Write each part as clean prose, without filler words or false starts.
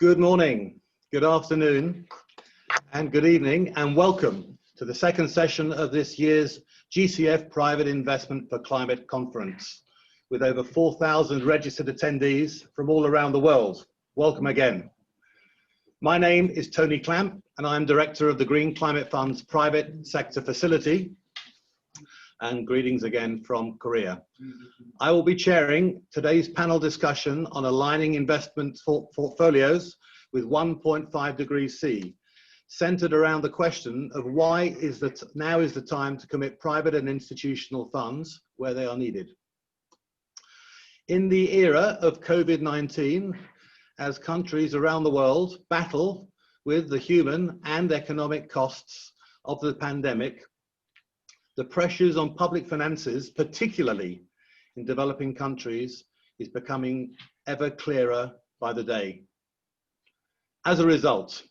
Good morning, good afternoon, and good evening, and welcome to the second session of this year's GCF Private Investment for Climate Conference, with over 4,000 registered attendees from all around the world. Welcome again. My name is Tony Clamp, and I'm Director of the Green Climate Fund's Private Sector Facility. And greetings again from Korea. I will be chairing today's panel discussion on aligning investment portfolios with 1.5 degrees C, centered around the question of why now is the time to commit private and institutional funds where they are needed. In the era of COVID-19, as countries around the world battle with the human and economic costs of the pandemic, the pressures on public finances, particularly in developing countries, is becoming ever clearer by the day. As a result,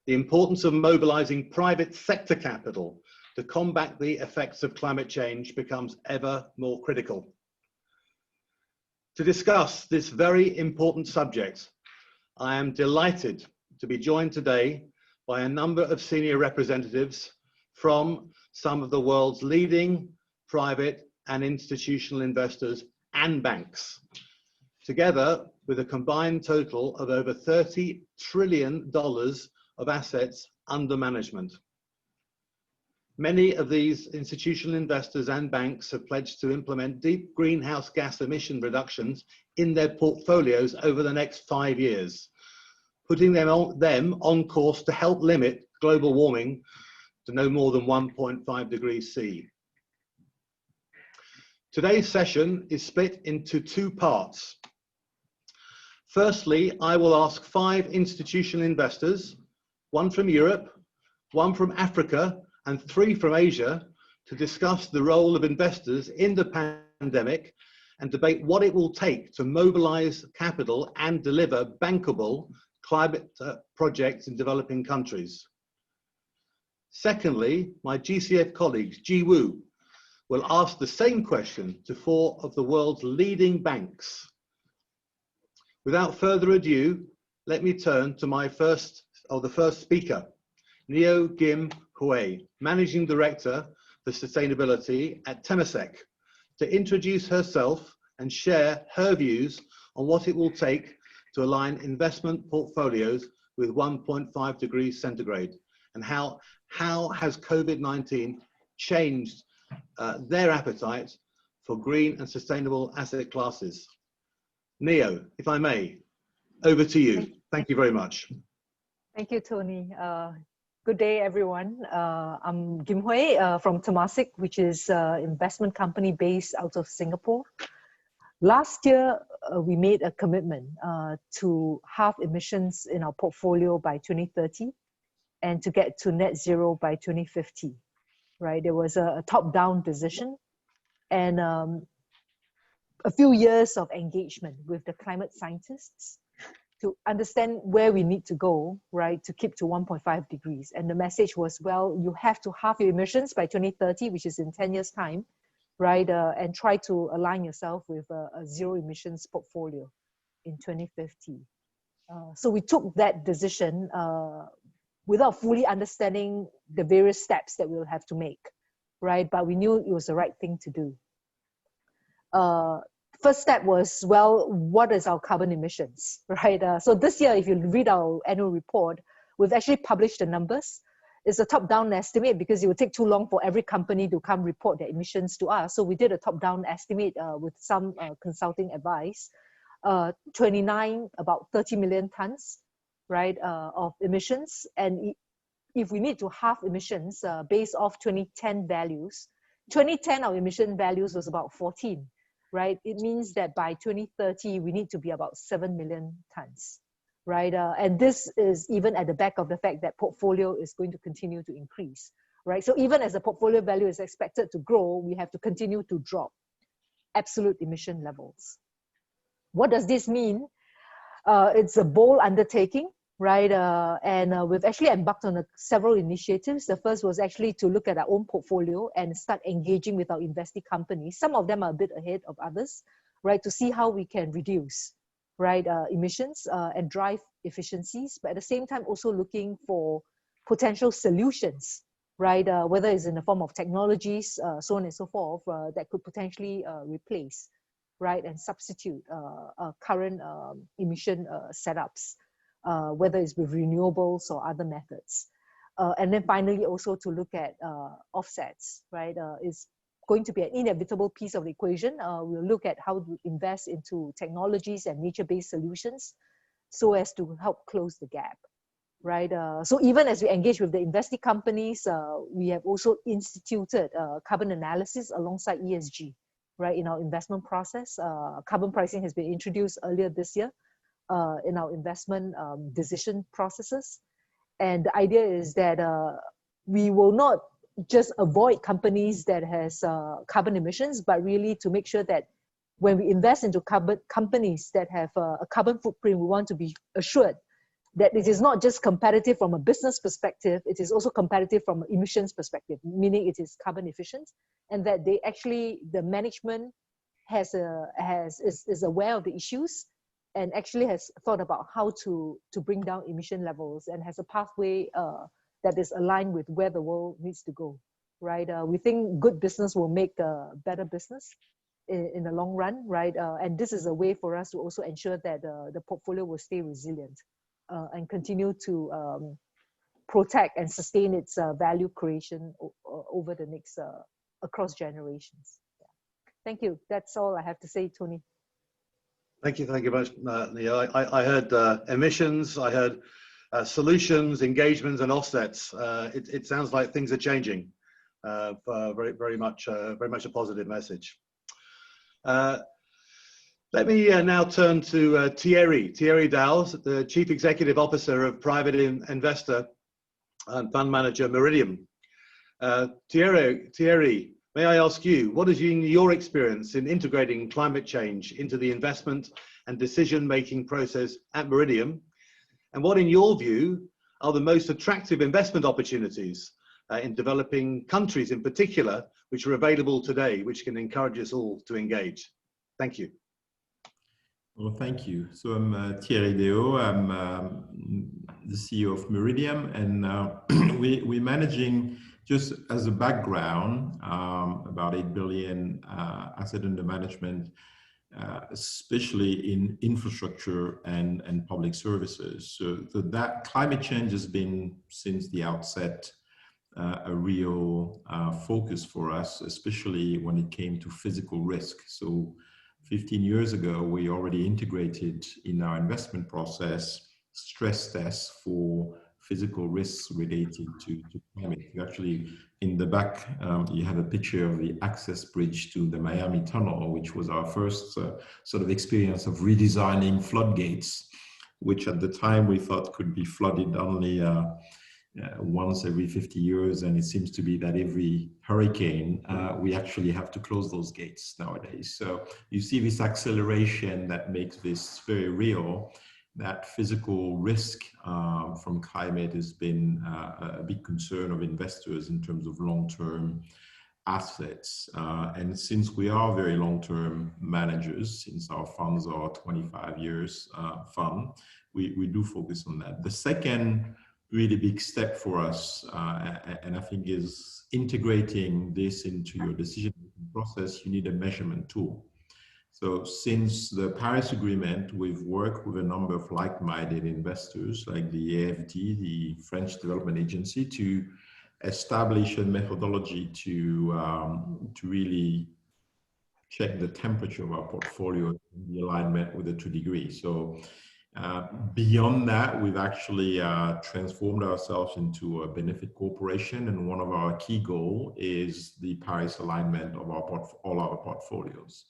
the importance of mobilizing private sector capital to combat the effects of climate change becomes ever more critical. To discuss this very important subject, I am delighted to be joined today by a number of senior representatives from some of the world's leading private and institutional investors and banks, together with a combined total of over $30 trillion of assets under management. Many of these institutional investors and banks have pledged to implement deep greenhouse gas emission reductions in their portfolios over the next 5 years, putting them on course to help limit global warming to no more than 1.5 degrees C. Today's session is split into two parts. Firstly, I will ask 5 institutional investors, 1 from Europe, 1 from Africa, and 3 from Asia, to discuss the role of investors in the pandemic and debate what it will take to mobilize capital and deliver bankable climate projects in developing countries. Secondly, my GCF colleagues, Ji Woo, will ask the same question to 4 of the world's leading banks. Without further ado, let me turn to the first speaker, Neo Kim Hui, Managing Director for Sustainability at Temasek, to introduce herself and share her views on what it will take to align investment portfolios with 1.5 degrees centigrade, and how has COVID-19 changed their appetite for green and sustainable asset classes. Neo, if I may, over to you. Thank you very much. Thank you, Tony. Good day, everyone. I'm Kim Hui from Temasek, which is an investment company based out of Singapore. Last year, we made a commitment to halve emissions in our portfolio by 2030 and to get to net zero by 2050, right? There was a top-down decision and a few years of engagement with the climate scientists to understand where we need to go, right, to keep to 1.5 degrees. And the message was, well, you have to halve your emissions by 2030, which is in 10 years' time, right, and try to align yourself with a zero emissions portfolio in 2050. So we took that decision without fully understanding the various steps that we'll have to make, right? But we knew it was the right thing to do. First step was, well, what is our carbon emissions, right? So this year, if you read our annual report, we've actually published the numbers. It's a top-down estimate because it would take too long for every company to come report their emissions to us. So we did a top-down estimate with some consulting advice. 29, about 30 million tons, right, of emissions. And if we need to halve emissions based off 2010 values, 2010 our emission values was about 14, right? It means that by 2030 we need to be about 7 million tons, right? And this is even at the back of the fact that portfolio is going to continue to increase, right? So even as the portfolio value is expected to grow, we have to continue to drop absolute emission levels. What does this mean? It's a bold undertaking, right? And we've actually embarked on several initiatives. The first was actually to look at our own portfolio and start engaging with our investee companies. Some of them are a bit ahead of others, right? To see how we can reduce, right, emissions and drive efficiencies, but at the same time also looking for potential solutions, right, whether it's in the form of technologies, so on and so forth, that could potentially replace, right, and substitute current emission setups, whether it's with renewables or other methods. And then finally also to look at offsets, right, is going to be an inevitable piece of the equation. We'll look at how to invest into technologies and nature-based solutions so as to help close the gap, right? So even as we engage with the investee companies, we have also instituted carbon analysis alongside ESG, right, in our investment process. Carbon pricing has been introduced earlier this year in our investment decision processes. And the idea is that we will not just avoid companies that has carbon emissions, but really to make sure that when we invest into companies that have a carbon footprint, we want to be assured that it is not just competitive from a business perspective, it is also competitive from an emissions perspective, meaning it is carbon efficient, and that they actually, the management is aware of the issues and actually has thought about how to bring down emission levels and has a pathway that is aligned with where the world needs to go, right? We think good business will make better business in the long run, right? And this is a way for us to also ensure that the portfolio will stay resilient and continue to protect and sustain its value creation over the next, across generations. Yeah. Thank you. That's all I have to say, Tony. Thank you very much, Leo. I heard emissions, I heard solutions, engagements, and offsets. It sounds like things are changing. Very much a positive message. Let me now turn to Thierry Dowles, the Chief Executive Officer of private investor and fund manager Meridiam. Thierry, may I ask you, what has been your experience in integrating climate change into the investment and decision-making process at Meridiam? And what, in your view, are the most attractive investment opportunities in developing countries in particular, which are available today, which can encourage us all to engage? Thank you. Well, thank you. So I'm Thierry Deo. I'm the CEO of Meridiam, and we're managing, just as a background, about 8 billion asset under management, especially in infrastructure and public services. So that climate change has been, since the outset, a real focus for us, especially when it came to physical risk. So 15 years ago, we already integrated in our investment process stress tests for physical risks related to climate. Actually, in the back, you have a picture of the access bridge to the Miami Tunnel, which was our first sort of experience of redesigning floodgates, which at the time we thought could be flooded only once every 50 years. And it seems to be that every hurricane, we actually have to close those gates nowadays. So you see this acceleration that makes this very real. That physical risk from climate has been a big concern of investors in terms of long-term assets. And since we are very long-term managers, since our funds are 25 years fund, we do focus on that. The second really big step for us, and I think, is integrating this into your decision-making process. You need a measurement tool. So since the Paris Agreement, we've worked with a number of like-minded investors like the AFD, the French Development Agency, to establish a methodology to really check the temperature of our portfolio in the alignment with the 2 degrees. So beyond that, we've actually transformed ourselves into a benefit corporation, and one of our key goals is the Paris alignment of all our portfolios.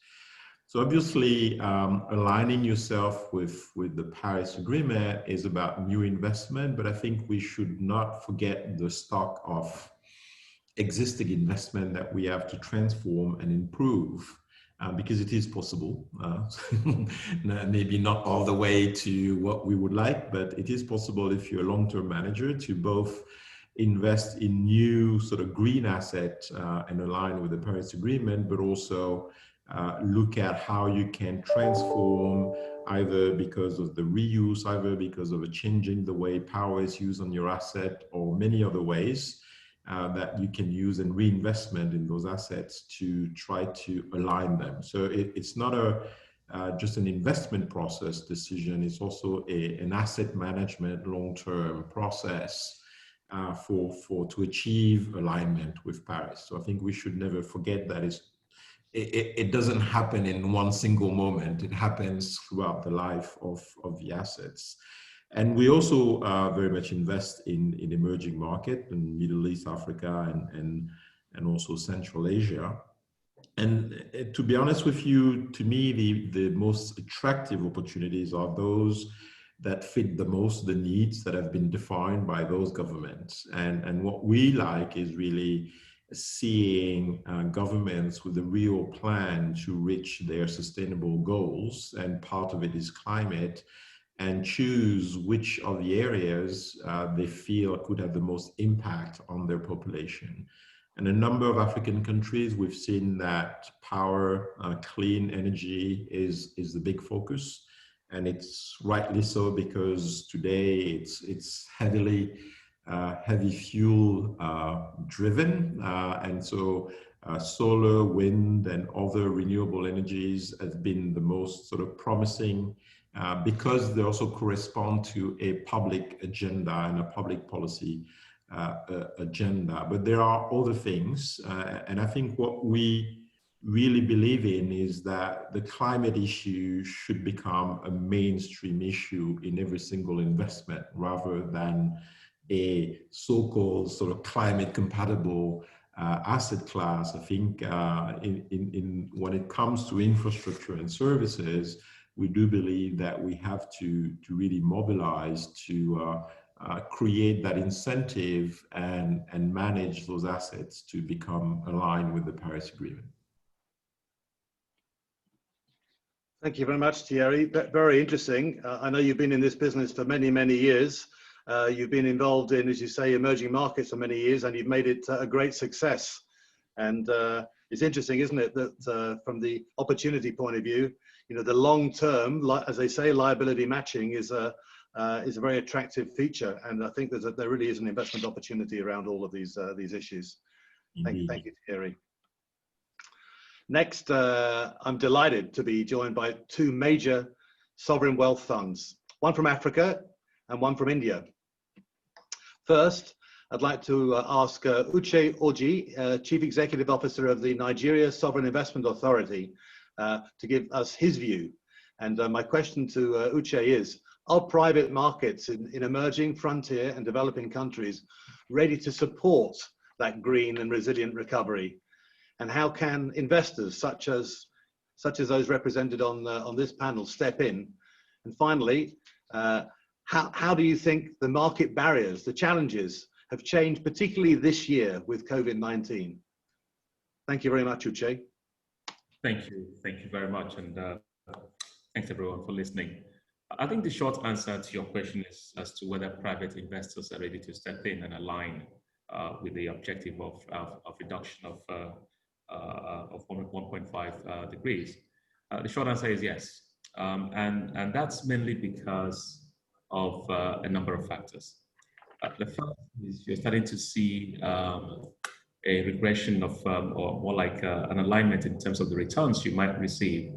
So obviously, aligning yourself with the Paris Agreement is about new investment, but I think we should not forget the stock of existing investment that we have to transform and improve, because it is possible. Maybe not all the way to what we would like, but it is possible, if you're a long-term manager, to both invest in new sort of green assets and align with the Paris Agreement, but also look at how you can transform either because of the reuse, either because of changing the way power is used on your asset, or many other ways that you can use and reinvestment in those assets to try to align them. So it's not just an investment process decision, it's also an asset management long-term process to achieve alignment with Paris. So I think we should never forget that it doesn't happen in one single moment. It happens throughout the life of the assets. And we also very much invest in emerging market in Middle East, Africa, and also Central Asia. And to be honest with you, to me, the most attractive opportunities are those that fit the most the needs that have been defined by those governments. And what we like is really seeing governments with a real plan to reach their sustainable goals, and part of it is climate, and choose which of the areas they feel could have the most impact on their population. In a number of African countries, we've seen that power, clean energy is the big focus. And it's rightly so, because today it's heavy fuel driven. And so solar, wind, and other renewable energies have been the most sort of promising because they also correspond to a public agenda and a public policy agenda. But there are other things, and I think what we really believe in is that the climate issue should become a mainstream issue in every single investment, rather than a so-called sort of climate compatible asset class. I think when it comes to infrastructure and services, we do believe that we have to really mobilize to create that incentive and manage those assets to become aligned with the Paris Agreement. Thank you very much, Thierry. Very interesting. I know you've been in this business for many, many years. You've been involved in, as you say, emerging markets for many years, and you've made it a great success. And it's interesting, isn't it, that from the opportunity point of view, you know, the long-term, as they say, liability matching is a very attractive feature. And I think there really is an investment opportunity around all of these issues. Thank you, Thierry. Next, I'm delighted to be joined by two major sovereign wealth funds, one from Africa and one from India. First, I'd like to ask Uche Orji, Chief Executive Officer of the Nigeria Sovereign Investment Authority, to give us his view. And my question to Uche is, are private markets in emerging, frontier and developing countries ready to support that green and resilient recovery? And how can investors such as those represented on this panel step in? And finally, how do you think the market barriers, the challenges, have changed, particularly this year with COVID-19? Thank you very much, Uche. Thank you very much, and thanks everyone for listening. I think the short answer to your question is as to whether private investors are ready to step in and align with the objective of reduction of 1.5 degrees. The short answer is yes, and that's mainly because of a number of factors. The first is you're starting to see a regression of, or more like an alignment in terms of the returns you might receive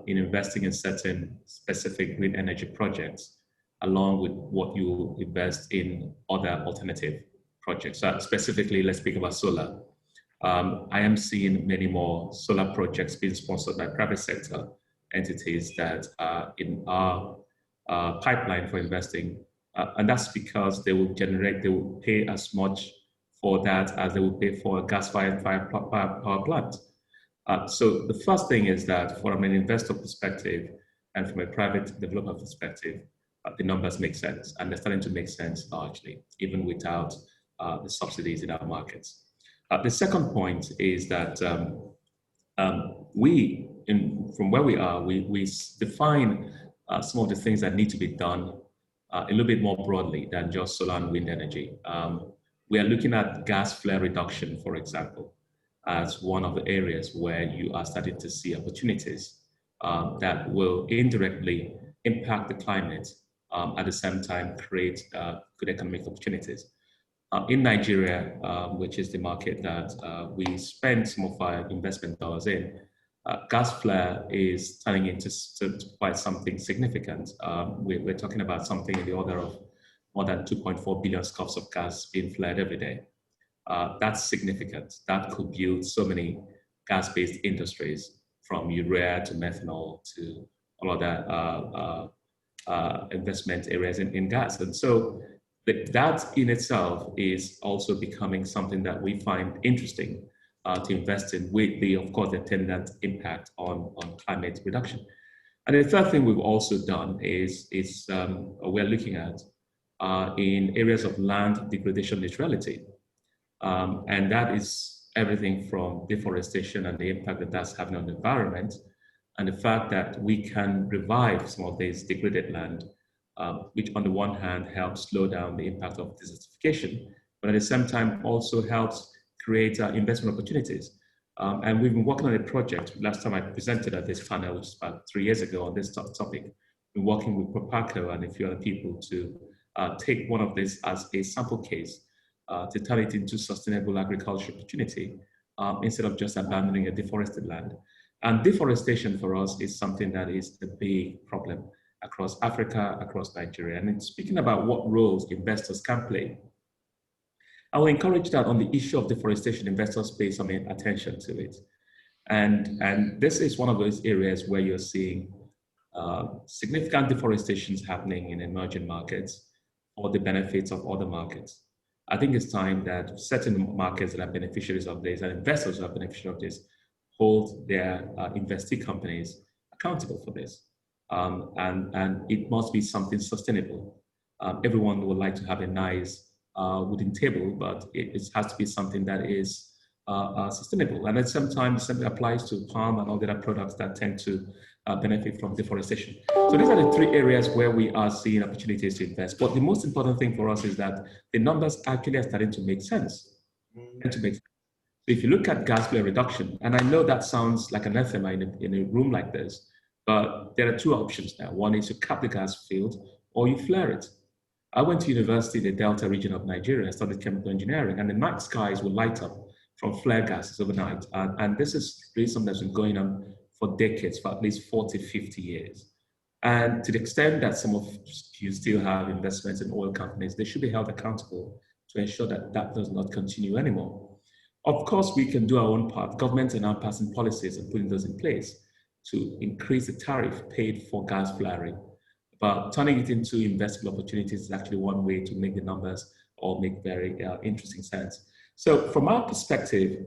in investing in certain specific green energy projects, along with what you invest in other alternative projects. So specifically, let's speak about solar. I am seeing many more solar projects being sponsored by private sector entities that are in our pipeline for investing. And that's because they will pay as much for that as they will pay for a gas-fired power plant. So the first thing is that from an investor perspective and from a private developer perspective, the numbers make sense, and they're starting to make sense largely, even without the subsidies in our markets. The second point is that from where we are, we define some of the things that need to be done a little bit more broadly than just solar and wind energy. We are looking at gas flare reduction, for example, as one of the areas where you are starting to see opportunities that will indirectly impact the climate, at the same time create good economic opportunities. In Nigeria, which is the market that we spend some of our investment dollars in, gas flare is turning into quite something significant. We're talking about something in the order of more than 2.4 billion scopes of gas being flared every day. That's significant. That could build so many gas-based industries, from urea to methanol to all other investment areas in gas. And so that in itself is also becoming something that we find interesting to invest in, with the, of course, the attendant impact on climate reduction. And the third thing we've also done is we're looking at in areas of land degradation neutrality. And that is everything from deforestation and the impact that that's having on the environment, and the fact that we can revive some of this degraded land, which on the one hand helps slow down the impact of desertification, but at the same time also helps create investment opportunities. And we've been working on a project. Last time I presented at this panel, which was about 3 years ago, on this topic. We're working with Propaco and a few other people to take one of these as a sample case to turn it into sustainable agriculture opportunity instead of just abandoning a deforested land. And deforestation for us is something that is a big problem across Africa, across Nigeria. And in speaking about what roles investors can play, I will encourage that on the issue of deforestation, investors pay some attention to it. And this is one of those areas where you're seeing significant deforestations happening in emerging markets for the benefits of other markets. I think it's time that certain markets that are beneficiaries of this and investors who are beneficiaries of this hold their investee companies accountable for this. And it must be something sustainable. Everyone would like to have a nice wooden table, but it has to be something that is sustainable. And at the same time, the same applies to palm and all the other products that tend to benefit from deforestation. So these are the three areas where we are seeing opportunities to invest. But the most important thing for us is that the numbers actually are starting to make sense. So if you look at gas flare reduction, and I know that sounds like anathema in a room like this, but there are two options now. One is to cap the gas field, or you flare it. I went to university in the Delta region of Nigeria. I studied chemical engineering, and the night skies will light up from flare gases overnight. And this is really something that's been going on for decades, for at least 40, 50 years. And to the extent that some of you still have investments in oil companies, they should be held accountable to ensure that that does not continue anymore. Of course, we can do our own part. Governments are now passing policies and putting those in place to increase the tariff paid for gas flaring. But turning it into investable opportunities is actually one way to make the numbers all make very interesting sense. So from our perspective,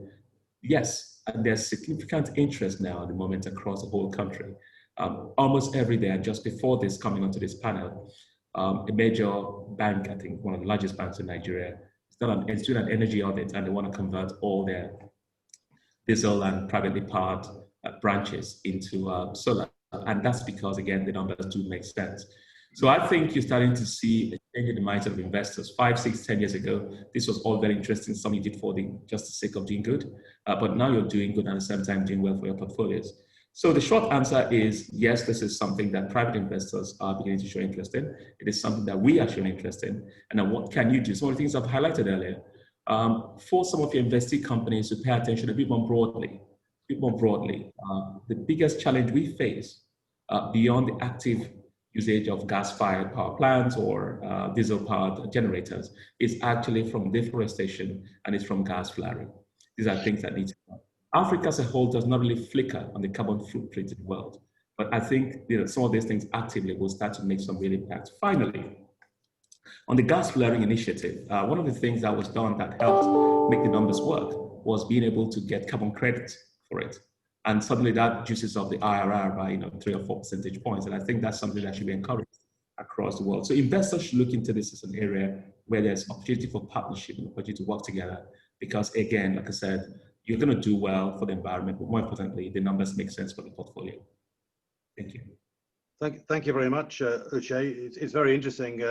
yes, and there's significant interest now at the moment across the whole country. Almost every day, just before this coming onto this panel, a major bank, I think one of the largest banks in Nigeria, is doing an energy audit, and they want to convert all their diesel and privately powered branches into solar. And that's because, again, the numbers do make sense. So I think you're starting to see a change in the mindset of investors. 5, 6, 10 years ago, this was all very interesting. Some you did for just the sake of doing good, but now you're doing good and at the same time doing well for your portfolios. So the short answer is yes, this is something that private investors are beginning to show interest in. It is something that we are showing interest in. And then what can you do? Some of the things I've highlighted earlier. For some of your investee companies to pay attention a bit more broadly. The biggest challenge we face beyond the active usage of gas-fired power plants or diesel-powered generators is actually from deforestation, and it's from gas flaring. These are things that need to be done. Africa as a whole does not really flicker on the carbon footprint in the world, but I think some of these things actively will start to make some real impact. Finally, on the gas flaring initiative, one of the things that was done that helped make the numbers work was being able to get carbon credits for it. And suddenly that juices up the IRR by 3 or 4 percentage points. And I think that's something that should be encouraged across the world. So investors should look into this as an area where there's opportunity for partnership and opportunity to work together. Because again, like I said, you're going to do well for the environment, but more importantly, the numbers make sense for the portfolio. Thank you. Thank you very much, Uche. It's very interesting.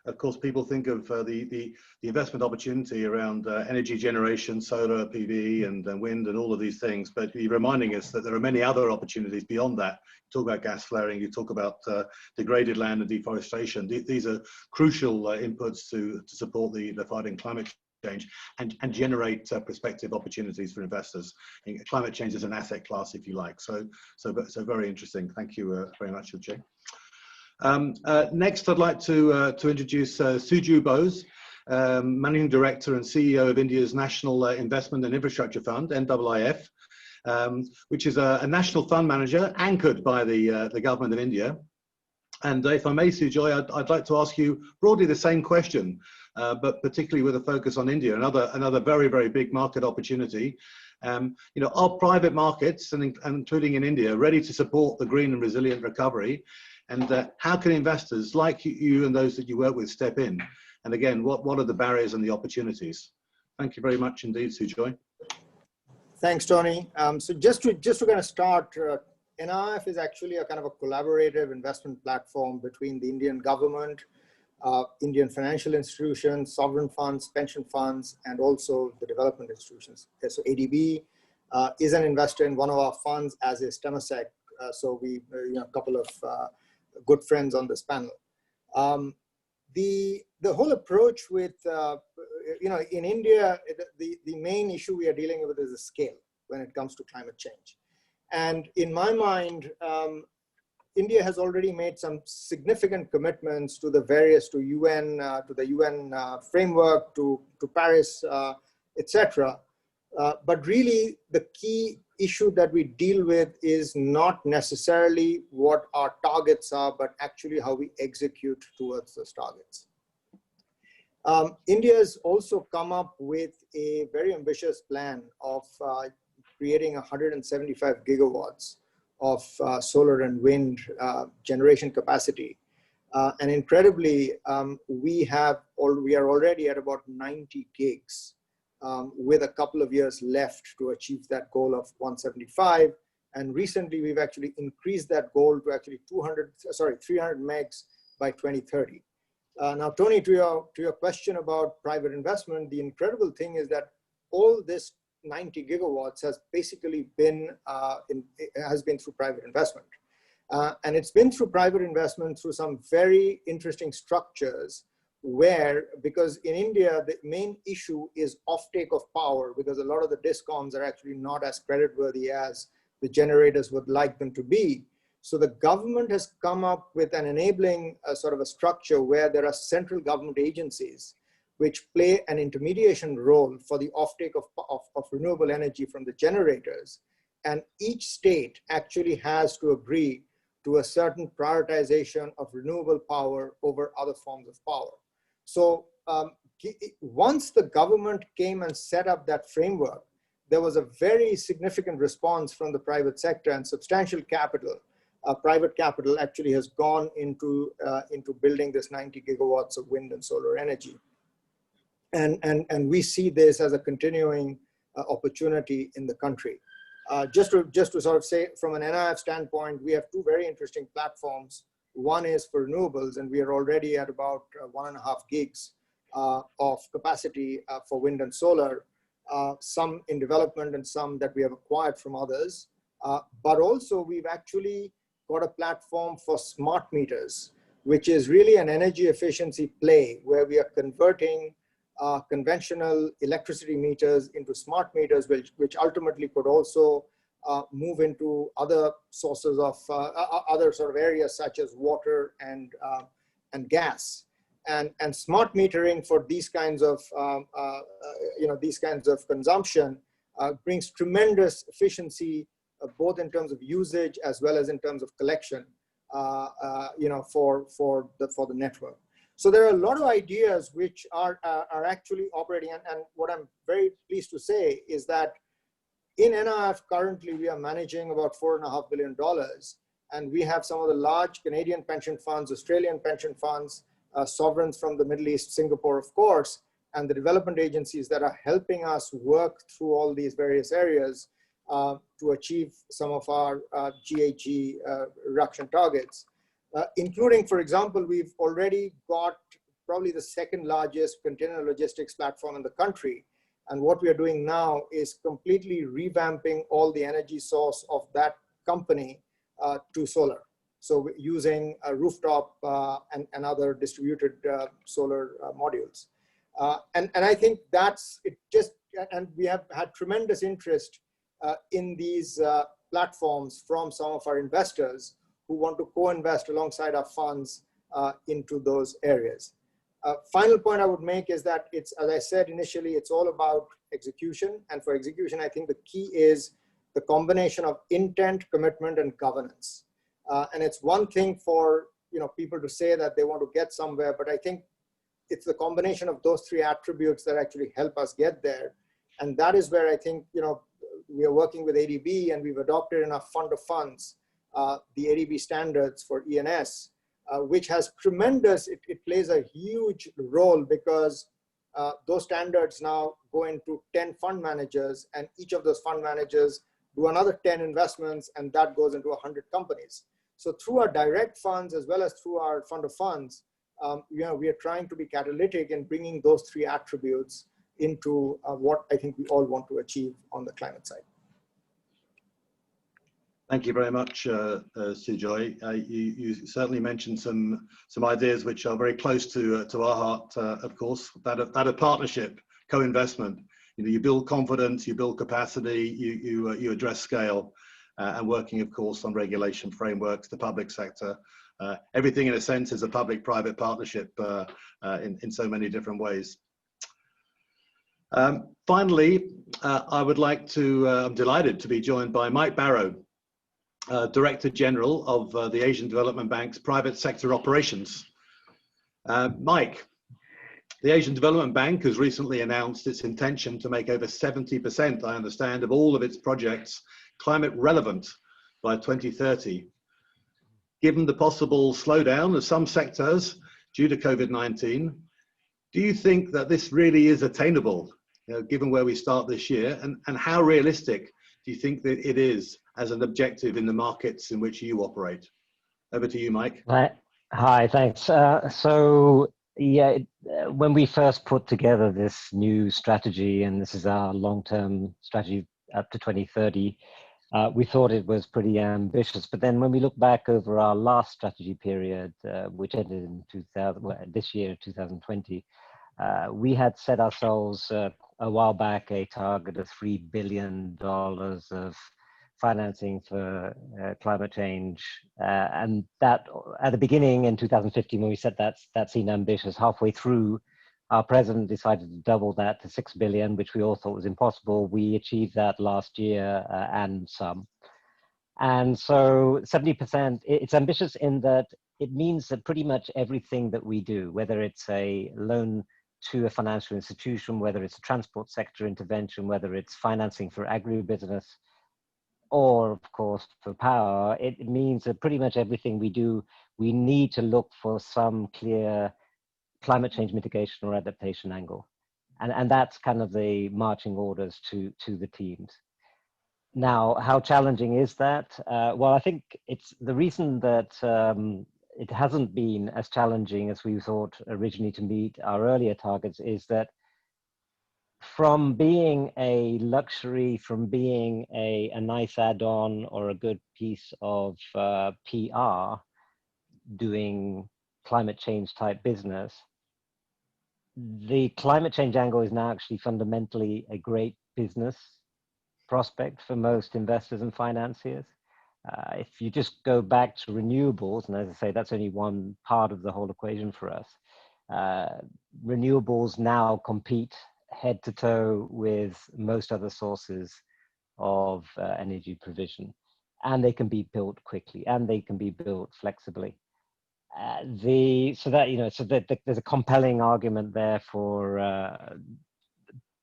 of course, people think of the investment opportunity around energy generation, solar, PV, and wind, and all of these things. But you're reminding us that there are many other opportunities beyond that. You talk about gas flaring, you talk about degraded land and deforestation. These are crucial inputs to support the fight in climate change and generate prospective opportunities for investors. And climate change is an asset class, if you like. So very interesting. Thank you very much, Ujay. Next, I'd like to introduce Suju Bose, Managing Director and CEO of India's National Investment and Infrastructure Fund, NIIF, which is a national fund manager anchored by the government of India. And if I may, Sujoy, I'd like to ask you broadly the same question, but particularly with a focus on India, another very, very big market opportunity. Are private markets, and including in India, ready to support the green and resilient recovery? And how can investors like you and those that you work with step in? And again, what are the barriers and the opportunities? Thank you very much indeed, Sujoy. Thanks, Tony. So just to kind of start, NIIF is actually a kind of a collaborative investment platform between the Indian government, Indian financial institutions, sovereign funds, pension funds, and also the development institutions. So ADB is an investor in one of our funds, as is Temasek. So we, a couple of good friends on this panel. The whole approach with, in India, the main issue we are dealing with is the scale when it comes to climate change. And in my mind, India has already made some significant commitments to the UN framework, to Paris, etc. But really, the key issue that we deal with is not necessarily what our targets are, but actually how we execute towards those targets. India has also come up with a very ambitious plan of creating 175 gigawatts of solar and wind generation capacity. And incredibly, we are already at about 90 gigs. With a couple of years left to achieve that goal of 175. And recently, we've actually increased that goal to actually 300 megs by 2030. Now, Tony, to your question about private investment, the incredible thing is that all this 90 gigawatts has basically been through private investment. And it's been through private investment through some very interesting structures because in India, the main issue is offtake of power, because a lot of the discoms are actually not as creditworthy as the generators would like them to be. So the government has come up with an enabling sort of a structure where there are central government agencies which play an intermediation role for the offtake of renewable energy from the generators. And each state actually has to agree to a certain prioritization of renewable power over other forms of power. So once the government came and set up that framework, there was a very significant response from the private sector, and substantial capital, private capital actually has gone into building this 90 gigawatts of wind and solar energy. And we see this as a continuing opportunity in the country. Just to sort of say, from an NIIF standpoint, we have two very interesting platforms. One is for renewables, and we are already at about 1.5 gigs of capacity for wind and solar, some in development and some that we have acquired from others. But also, we've actually got a platform for smart meters, which is really an energy efficiency play where we are converting conventional electricity meters into smart meters, which ultimately could also move into other sources of other sort of areas such as water and gas. And smart metering for these kinds of consumption brings tremendous efficiency, both in terms of usage as well as in terms of collection, for the network. So there are a lot of ideas which are actually operating, and what I'm very pleased to say is that in NIIF currently we are managing about $4.5 billion, and we have some of the large Canadian pension funds, Australian pension funds, sovereigns from the Middle East, Singapore, of course, and the development agencies that are helping us work through all these various areas to achieve some of our GHG reduction targets. Including, for example, we've already got probably the second largest container logistics platform in the country. And what we are doing now is completely revamping all the energy source of that company to solar. So using a rooftop and other distributed solar modules. And I think that's it. And we have had tremendous interest in these platforms from some of our investors who want to co-invest alongside our funds into those areas. Final point I would make is that it's, as I said initially, it's all about execution. And for execution, I think the key is the combination of intent, commitment, and governance. And it's one thing for people to say that they want to get somewhere, but I think it's the combination of those three attributes that actually help us get there. And that is where I think we are working with Adb, and we've adopted in our fund of funds the Adb standards for ENS, which has tremendous, it plays a huge role because those standards now go into 10 fund managers, and each of those fund managers do another 10 investments, and that goes into 100 companies. So through our direct funds, as well as through our fund of funds, we are trying to be catalytic in bringing those three attributes into what I think we all want to achieve on the climate side. Thank you very much, Sujoy. You certainly mentioned some ideas which are very close to our heart, of course, that of partnership, co-investment. You build confidence, you build capacity, you address scale, and working, of course, on regulation frameworks, the public sector. Everything, in a sense, is a public-private partnership in so many different ways. Finally, I would like to, I'm delighted to be joined by Mike Barrow, Director General of the Asian Development Bank's Private Sector Operations. Mike, the Asian Development Bank has recently announced its intention to make over 70%, I understand, of all of its projects climate relevant by 2030. Given the possible slowdown of some sectors due to COVID-19, do you think that this really is attainable, given where we start this year, and how realistic do you think that it is as an objective in the markets in which you operate? Over to you, Mike. Hi, thanks. So yeah, when we first put together this new strategy, and this is our long-term strategy up to 2030, we thought it was pretty ambitious. But then when we look back over our last strategy period, which ended in this year, 2020, we had set ourselves a while back a target of $3 billion of financing for climate change. And that, at the beginning in 2015, when we said that seemed ambitious, halfway through, our president decided to double that to 6 billion, which we all thought was impossible. We achieved that last year and some. And so 70%, it's ambitious in that it means that pretty much everything that we do, whether it's a loan to a financial institution, whether it's a transport sector intervention, whether it's financing for agribusiness, or of course for power, it means that pretty much everything we do, we need to look for some clear climate change mitigation or adaptation angle. And that's kind of the marching orders to the teams. Now, how challenging is that? Well, I think it's the reason that it hasn't been as challenging as we thought originally to meet our earlier targets is that from being a luxury, from being a nice add-on or a good piece of PR, doing climate change type business, the climate change angle is now actually fundamentally a great business prospect for most investors and financiers. If you just go back to renewables, and as I say, that's only one part of the whole equation for us, renewables now compete head to toe with most other sources of energy provision, and they can be built quickly and they can be built flexibly. So there's a compelling argument there for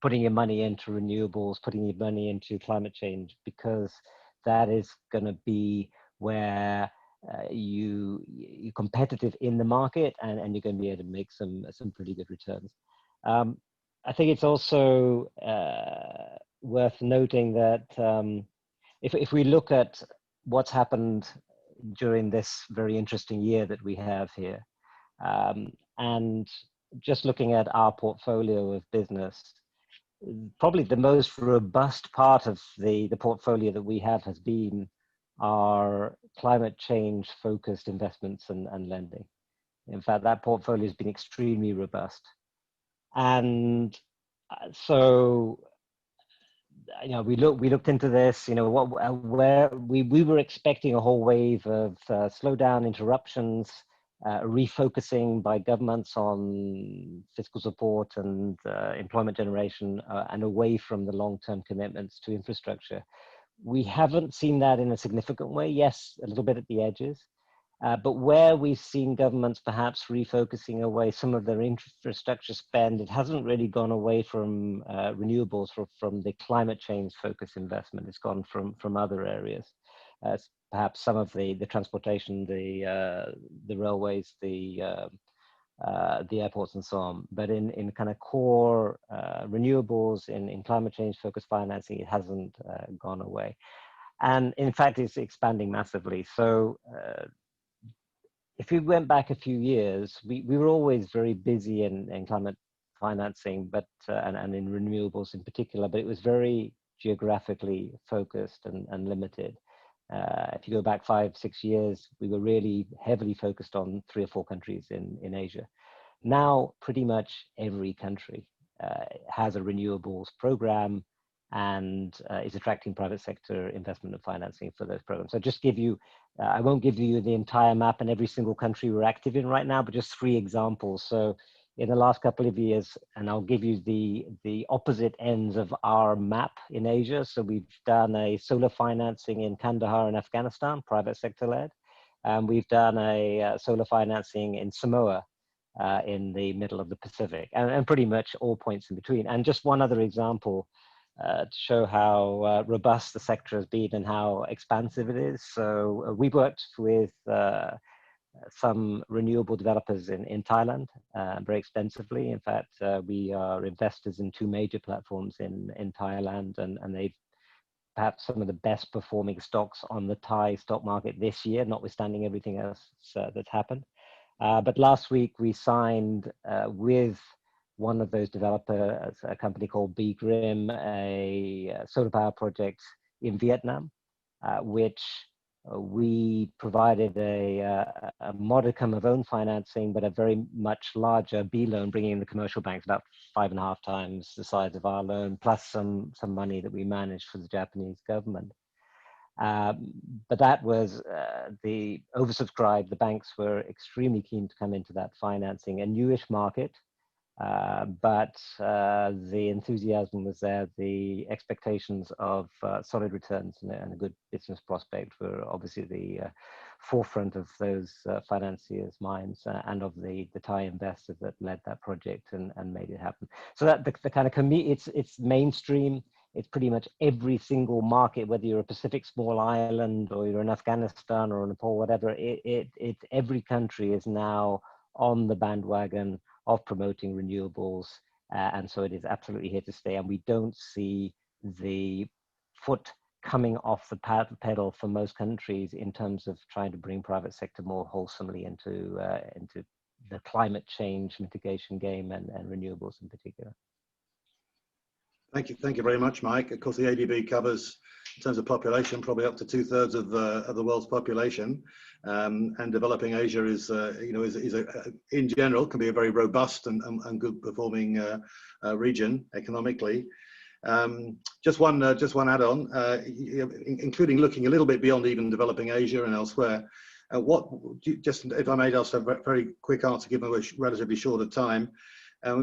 putting your money into renewables, putting your money into climate change, because that is going to be where you're competitive in the market, and you're going to be able to make some pretty good returns. I think it's also worth noting that if we look at what's happened during this very interesting year that we have here, and just looking at our portfolio of business, probably the most robust part of the portfolio that we have has been our climate change focused investments and lending. In fact, that portfolio has been extremely robust. And so, you know, we looked into this, you know, where we were expecting a whole wave of slowdown, interruptions, refocusing by governments on fiscal support and employment generation, and away from the long-term commitments to infrastructure. We haven't seen that in a significant way. Yes, a little bit at the edges. But where we've seen governments perhaps refocusing away some of their infrastructure spend, it hasn't really gone away from renewables, from the climate change focused investment. It's gone from other areas. Perhaps some of the transportation, the railways, the airports and so on. But in kind of core renewables, in climate change focused financing, it hasn't gone away. And in fact, it's expanding massively. So if we went back a few years, we were always very busy in climate financing, but and in renewables in particular, but it was very geographically focused and limited. If you go back 5-6 years, we were really heavily focused on 3 or 4 countries in Asia. Now, pretty much every country has a renewables program and is attracting private sector investment and financing for those programs. So just give you, I won't give you the entire map in every single country we're active in right now, but just 3 examples. So in the last couple of years, and I'll give you the opposite ends of our map in Asia. So we've done a solar financing in Kandahar in Afghanistan, private sector led. And we've done a solar financing in Samoa in the middle of the Pacific, and pretty much all points in between. And just one other example, to show how robust the sector has been and how expansive it is. So we've worked with some renewable developers in Thailand very extensively. In fact, we are investors in 2 major platforms in Thailand, and they've perhaps some of the best performing stocks on the Thai stock market this year, notwithstanding everything else that's happened. But last week we signed with one of those developers, a company called BGRIM, a solar power project in Vietnam, which we provided a modicum of own financing, but a very much larger B loan, bringing in the commercial banks, about 5.5 times the size of our loan, plus some money that we managed for the Japanese government. But that was the oversubscribed. The banks were extremely keen to come into that financing, a newish market. But the enthusiasm was there. The expectations of solid returns and a good business prospect were obviously the forefront of those financiers' minds and of the Thai investors that led that project and made it happen. So that the kind of it's mainstream. It's pretty much every single market, whether you're a Pacific small island or you're in Afghanistan or Nepal, whatever. Every country is now on the bandwagon of promoting renewables, and so it is absolutely here to stay. And we don't see the foot coming off the pedal for most countries in terms of trying to bring private sector more wholesomely into the climate change mitigation game and renewables in particular. Thank you very much, Mike. Of course, the ADB covers, in terms of population, probably up to 2/3 of the world's population, and developing Asia is in general can be a very robust and good performing region economically. Just one add-on, including looking a little bit beyond even developing Asia and elsewhere. Just if I may ask a very quick answer, given a relatively shorter time.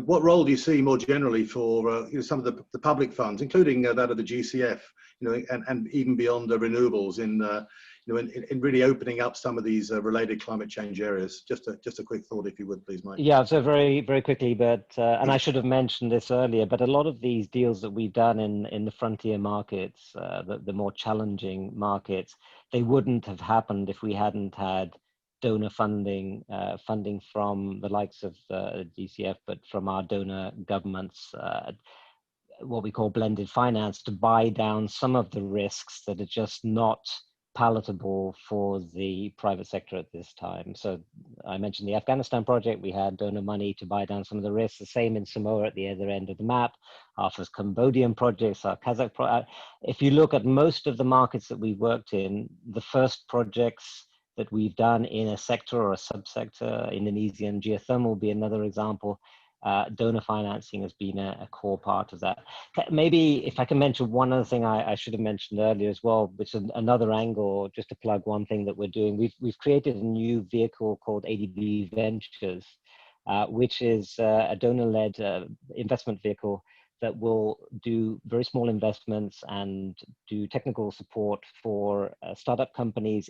What role do you see more generally for some of the public funds, including that of the GCF, and even beyond the renewables, in really opening up some of these related climate change areas? Just a quick thought, if you would, please, Mike. Yeah, so very, very quickly, but and I should have mentioned this earlier, but a lot of these deals that we've done in the frontier markets, the more challenging markets, they wouldn't have happened if we hadn't had donor funding from the likes of GCF, but from our donor governments, what we call blended finance, to buy down some of the risks that are just not palatable for the private sector at this time. So I mentioned the Afghanistan project. We had donor money to buy down some of the risks. The same in Samoa at the other end of the map. Our first Cambodian projects, our Kazakh project. If you look at most of the markets that we've worked in, the first projects that we've done in a sector or a subsector, Indonesian geothermal will be another example. Donor financing has been a core part of that. Maybe if I can mention one other thing I should have mentioned earlier as well, which is another angle, just to plug one thing that we're doing. We've created a new vehicle called Adb Ventures, which is a donor-led investment vehicle that will do very small investments and do technical support for startup companies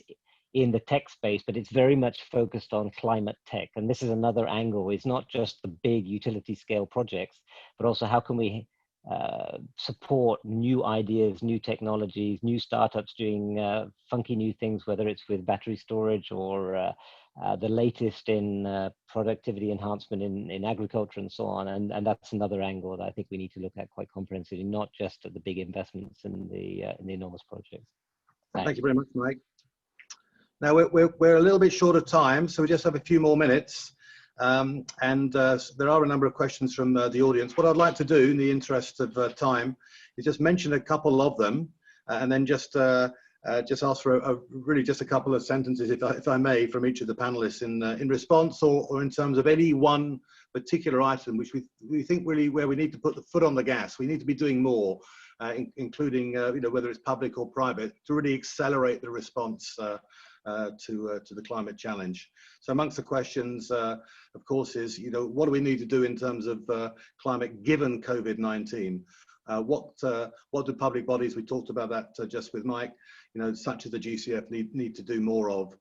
in the tech space, but it's very much focused on climate tech. And this is another angle. It's not just the big utility scale projects, but also how can we support new ideas, new technologies, new startups doing funky new things, whether it's with battery storage or the latest in productivity enhancement in agriculture and so on. And that's another angle that I think we need to look at quite comprehensively, not just at the big investments in the enormous projects. Thank you very much, Mike. Now we're a little bit short of time, so we just have a few more minutes. There are a number of questions from the audience. What I'd like to do in the interest of time is just mention a couple of them and then just ask for really just a couple of sentences, if I may, from each of the panelists in response or in terms of any one particular item which we think really where we need to put the foot on the gas. We need to be doing more, including whether it's public or private, to really accelerate the response to the climate challenge. So amongst the questions, of course, is what do we need to do in terms of climate given COVID-19? What do public bodies, we talked about that just with Mike, such as the GCF need to do more of?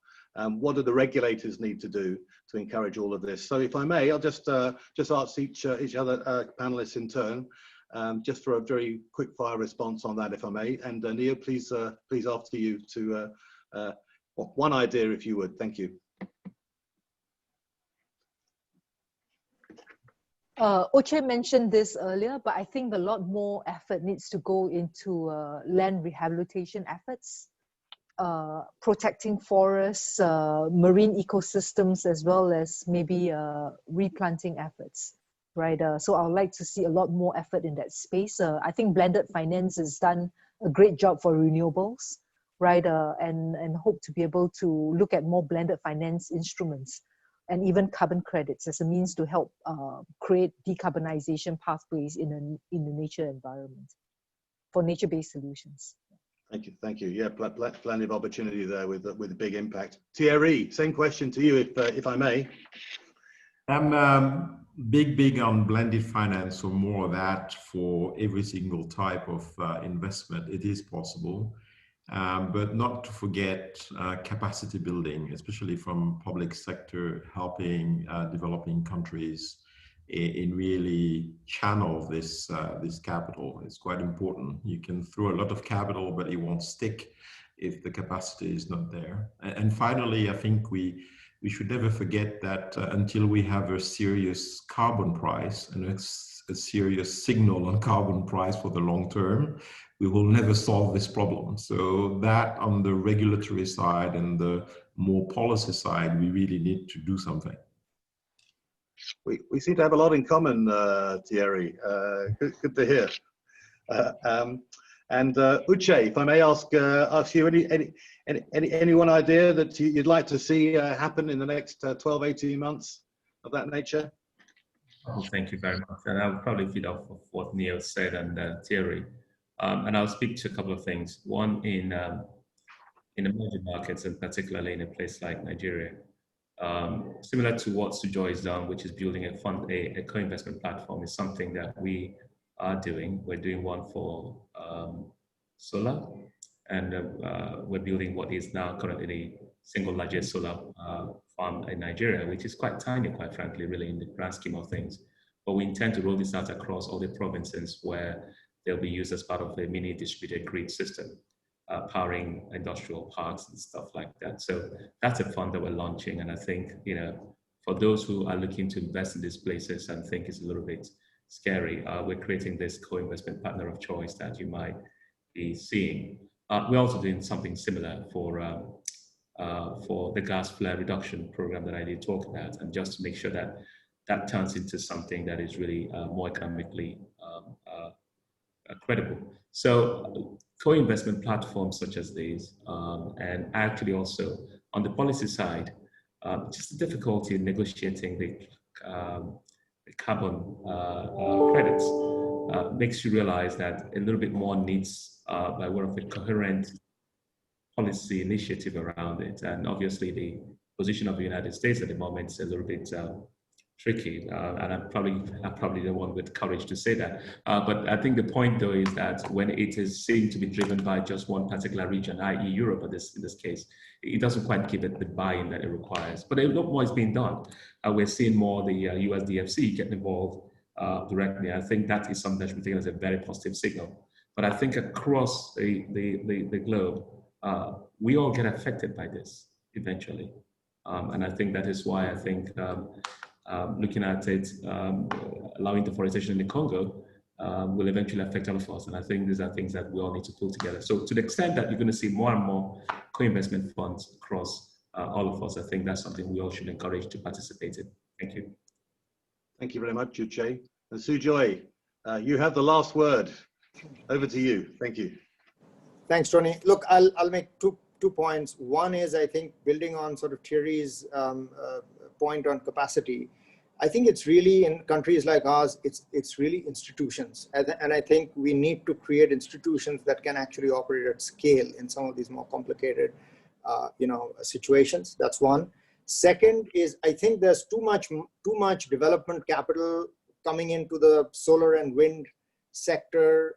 What do the regulators need to do to encourage all of this? So if I may, I'll just ask each other panelists in turn, just for a very quick fire response on that, if I may. And Neo, please after you to one idea, if you would. Thank you. Oche mentioned this earlier, but I think a lot more effort needs to go into land rehabilitation efforts, protecting forests, marine ecosystems, as well as maybe replanting efforts, right? So I would like to see a lot more effort in that space. I think blended finance has done a great job for renewables, right? And hope to be able to look at more blended finance instruments and even carbon credits as a means to help create decarbonization pathways in the nature environment for nature-based solutions. Thank you. Yeah, plenty of opportunity there with a big impact. Thierry, same question to you, if I may. I'm big on blended finance, or more of that for every single type of investment. It is possible. But not to forget capacity building, especially from public sector, helping developing countries in really channel this capital. It's quite important. You can throw a lot of capital, but it won't stick if the capacity is not there. And finally, I think we should never forget that until we have a serious carbon price and a serious signal on carbon price for the long term, we will never solve this problem. So that on the regulatory side and the more policy side, we really need to do something. We seem to have a lot in common, Thierry. Good to hear. Uche, if I may ask you any one idea that you'd like to see happen in the next 12, 18 months of that nature? Oh, thank you very much. And I'll probably feed off of what Neil said and Thierry. And I'll speak to a couple of things. One, in emerging markets, and particularly in a place like Nigeria, similar to what Sujoy has done, which is building a co-investment platform, is something that we are doing. We're doing one for solar, and we're building what is now currently the single largest solar farm in Nigeria, which is quite tiny, quite frankly, really, in the grand scheme of things. But we intend to roll this out across all the provinces where they'll be used as part of the mini distributed grid system, powering industrial parks and stuff like that. So that's a fund that we're launching. And I think, for those who are looking to invest in these places and think it's a little bit scary, we're creating this co-investment partner of choice that you might be seeing. We're also doing something similar for the gas flare reduction program that I did talk about, and just to make sure that that turns into something that is really more economically credible. So co-investment platforms such as these, and actually also on the policy side, just the difficulty in negotiating the carbon credits makes you realize that a little bit more needs by way of a coherent policy initiative around it. And obviously the position of the United States at the moment is a little bit tricky, and I'm probably the one with courage to say that. But I think the point though is that when it is seen to be driven by just one particular region, i.e. Europe in this case, it doesn't quite give it the buy-in that it requires. But a lot more is being done. We're seeing more the US DFC getting involved directly. I think that is something that should be taken as a very positive signal. But I think across the globe, we all get affected by this eventually. And I think that is why I think looking at it, allowing deforestation in the Congo will eventually affect all of us. And I think these are things that we all need to pull together. So to the extent that you're going to see more and more co-investment funds across all of us, I think that's something we all should encourage to participate in. Thank you. Thank you very much, Uche. And Sujoy, you have the last word. Over to you. Thank you. Thanks, Tony. Look, I'll make two points. One is, I think, building on sort of Thierry's point on capacity. I think it's really in countries like ours, it's really institutions. And I think we need to create institutions that can actually operate at scale in some of these more complicated situations. That's one. Second is, I think there's too much development capital coming into the solar and wind sector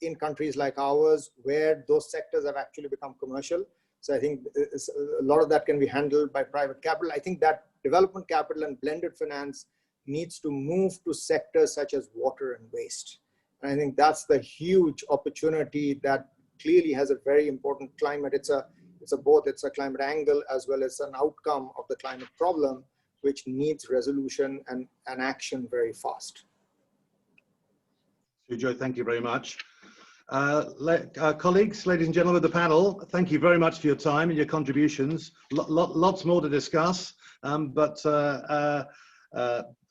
in countries like ours, where those sectors have actually become commercial. So I think a lot of that can be handled by private capital. I think that development capital and blended finance needs to move to sectors such as water and waste. And I think that's the huge opportunity that clearly has a very important climate. It's a climate angle as well as an outcome of the climate problem, which needs resolution and action very fast. Sujoy, thank you very much. Colleagues, ladies and gentlemen of the panel, thank you very much for your time and your contributions. Lots more to discuss, but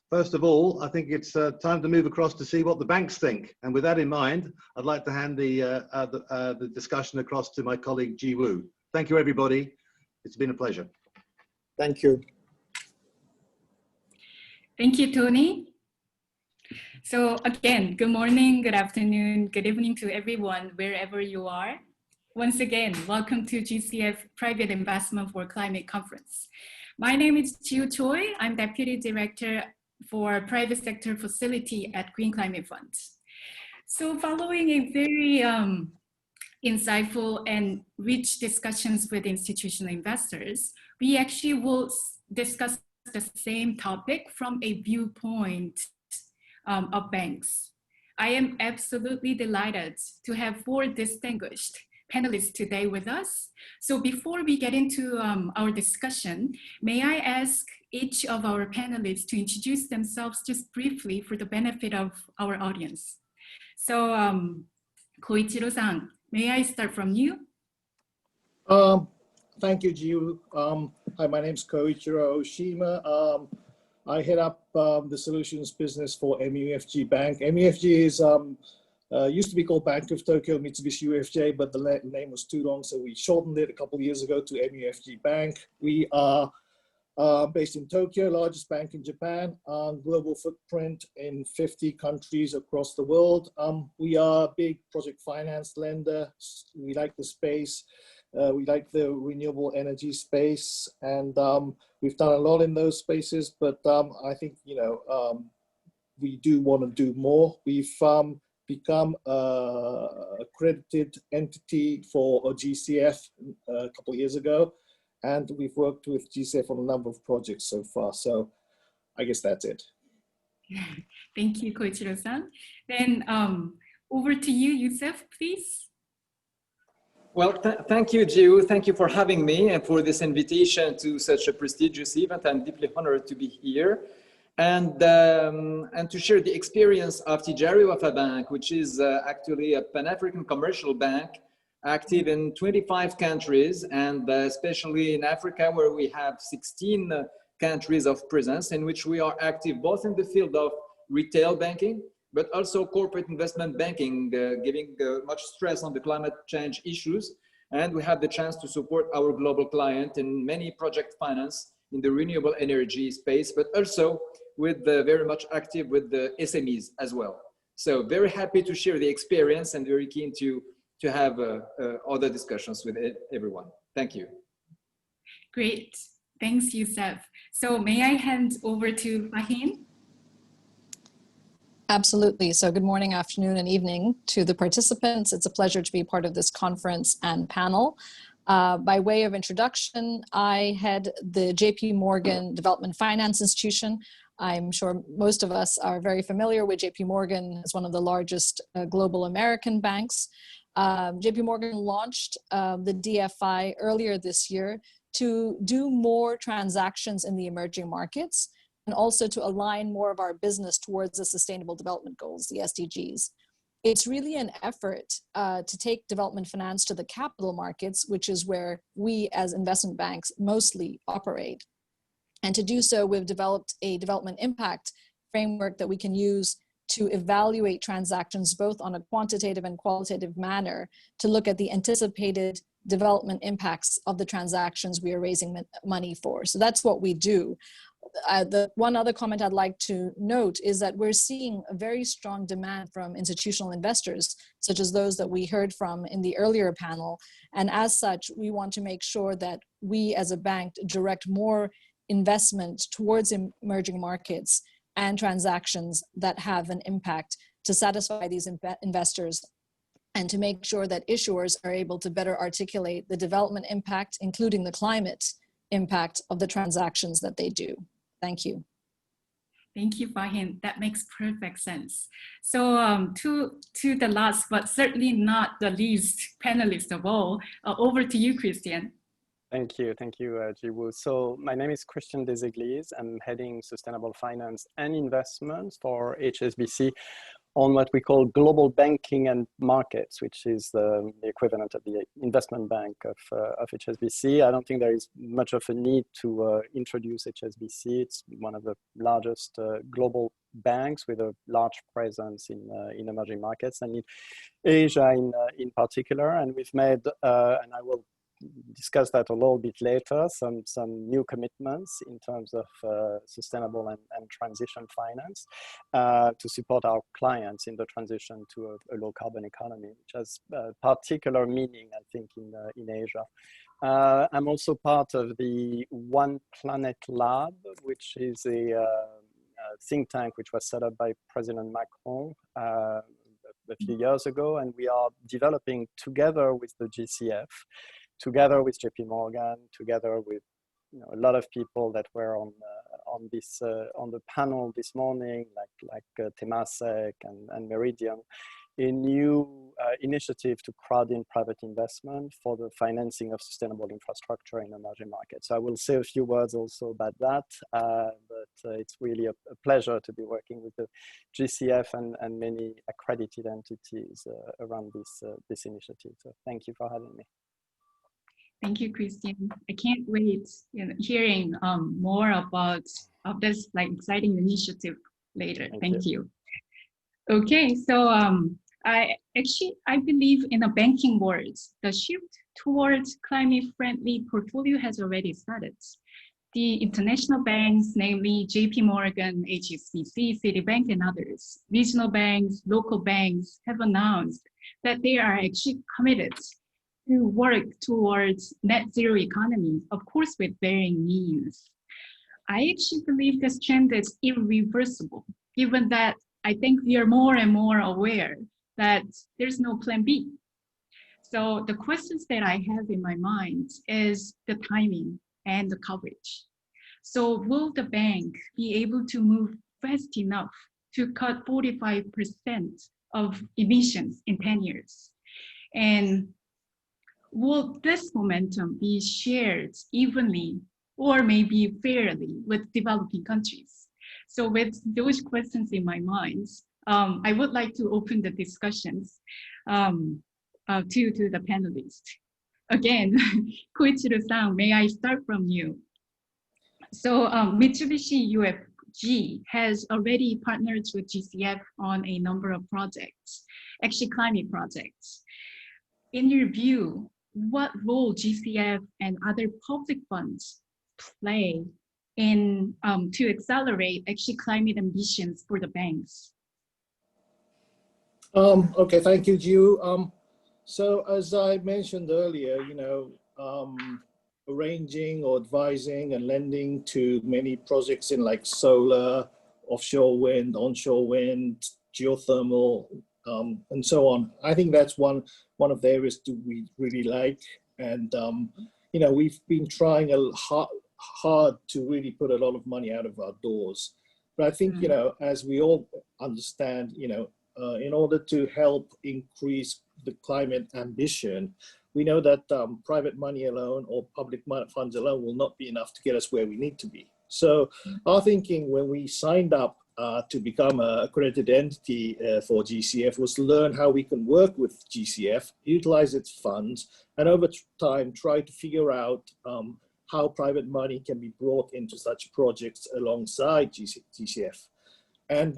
first of all, I think it's time to move across to see what the banks think. And with that in mind, I'd like to hand the discussion across to my colleague Ji Woo. Thank you, everybody. It's been a pleasure. Thank you. Thank you, Tony. So again, good morning, good afternoon, good evening to everyone, wherever you are. Once again, welcome to GCF Private Investment for Climate Conference. My name is Ji Woo Choi. I'm Deputy Director for Private Sector Facility at Green Climate Fund. So following a very insightful and rich discussions with institutional investors, we actually will discuss the same topic from a viewpoint of banks. I am absolutely delighted to have 4 distinguished panelists today with us. So before we get into our discussion, may I ask each of our panelists to introduce themselves just briefly for the benefit of our audience. So Koichiro-san, may I start from you? Thank you, Ji Woo. Hi, my name is Koichiro Oshima. I head up the solutions business for MUFG Bank. MUFG is used to be called Bank of Tokyo Mitsubishi UFJ, but the name was too long, so we shortened it a couple of years ago to MUFG Bank. We are based in Tokyo, largest bank in Japan, global footprint in 50 countries across the world. We are a big project finance lender. We like the space. We like the renewable energy space, and we've done a lot in those spaces, but I think, we do want to do more. We've become an accredited entity for a GCF a couple of years ago, and we've worked with GCF on a number of projects so far. So I guess that's it. Thank you, Koichiro-san. Then over to you, Youssef, please. Well, thank you, Ji Woo. Thank you for having me and for this invitation to such a prestigious event. I'm deeply honored to be here and to share the experience of Tijari Wafa Bank, which is actually a Pan-African commercial bank active in 25 countries, and especially in Africa, where we have 16 countries of presence, in which we are active both in the field of retail banking, but also corporate investment banking, giving much stress on the climate change issues. And we have the chance to support our global client in many project finance in the renewable energy space, but also with very much active with the SMEs as well. So very happy to share the experience and very keen to have other discussions with everyone. Thank you. Great. Thanks, Youssef. So may I hand over to Fahim? Absolutely. So good morning, afternoon, and evening to the participants. It's a pleasure to be part of this conference and panel. By way of introduction, I head the JP Morgan Development Finance Institution. I'm sure most of us are very familiar with JP Morgan as one of the largest global American banks. JP Morgan launched the DFI earlier this year to do more transactions in the emerging markets and also to align more of our business towards the Sustainable Development Goals, the SDGs. It's really an effort to take development finance to the capital markets, which is where we as investment banks mostly operate. And to do so, we've developed a development impact framework that we can use to evaluate transactions both on a quantitative and qualitative manner to look at the anticipated development impacts of the transactions we are raising money for. So that's what we do. The one other comment I'd like to note is that we're seeing a very strong demand from institutional investors, such as those that we heard from in the earlier panel. And as such, we want to make sure that we as a bank direct more investment towards emerging markets and transactions that have an impact to satisfy these investors and to make sure that issuers are able to better articulate the development impact, including the climate impact of the transactions that they do. Thank you. Thank you, Fahim. That makes perfect sense. So to the last, but certainly not the least panelist of all, over to you, Christian. Thank you, Jiwoo. So my name is Christian Deseglis. I'm heading Sustainable Finance and Investments for HSBC on what we call Global Banking and Markets, which is the equivalent of the investment bank of HSBC. I don't think there is much of a need to introduce HSBC. It's one of the largest global banks with a large presence in emerging markets and in Asia in particular. And we've made, and I will discuss that a little bit later, some new commitments in terms of sustainable and transition finance to support our clients in the transition to a low carbon economy, which has particular meaning, I think, in Asia. I'm also part of the One Planet Lab, which is a think tank which was set up by President Macron a few years ago, and we are developing together with the GCF, together with JP Morgan, together with a lot of people that were on the panel this morning, like Temasek and Meridian, a new initiative to crowd in private investment for the financing of sustainable infrastructure in emerging markets. So I will say a few words also about that, but it's really a pleasure to be working with the GCF and many accredited entities around this initiative. So thank you for having me. Thank you, Christian. I can't wait hearing more about this exciting initiative later. Thank you. Okay, so I believe in a banking world, the shift towards climate-friendly portfolio has already started. The international banks, namely JP Morgan, HSBC, Citibank, and others, regional banks, local banks have announced that they are actually committed to work towards net zero economy, of course, with varying means. I actually believe this trend is irreversible, given that I think we are more and more aware that there's no plan B. So the questions that I have in my mind is the timing and the coverage. So will the bank be able to move fast enough to cut 45% of emissions in 10 years? And will this momentum be shared evenly or maybe fairly with developing countries? So with those questions in my mind, I would like to open the discussions. to the panelists. Again, Koichiro-san, may I start from you? So Mitsubishi UFG has already partnered with GCF on a number of projects, actually climate projects. In your view, what role GCF and other public funds play in to accelerate actually climate ambitions for the banks? Okay, thank you, Jiu. So as I mentioned earlier, arranging or advising and lending to many projects in like solar, offshore wind, onshore wind, geothermal, and so on. I think that's one of the areas that we really like. And, we've been trying hard to really put a lot of money out of our doors. But I think, as we all understand, in order to help increase the climate ambition, we know that private money alone or public funds alone will not be enough to get us where we need to be. So our thinking when we signed up to become an accredited entity for GCF was to learn how we can work with GCF, utilize its funds, and over time try to figure out how private money can be brought into such projects alongside GCF. And,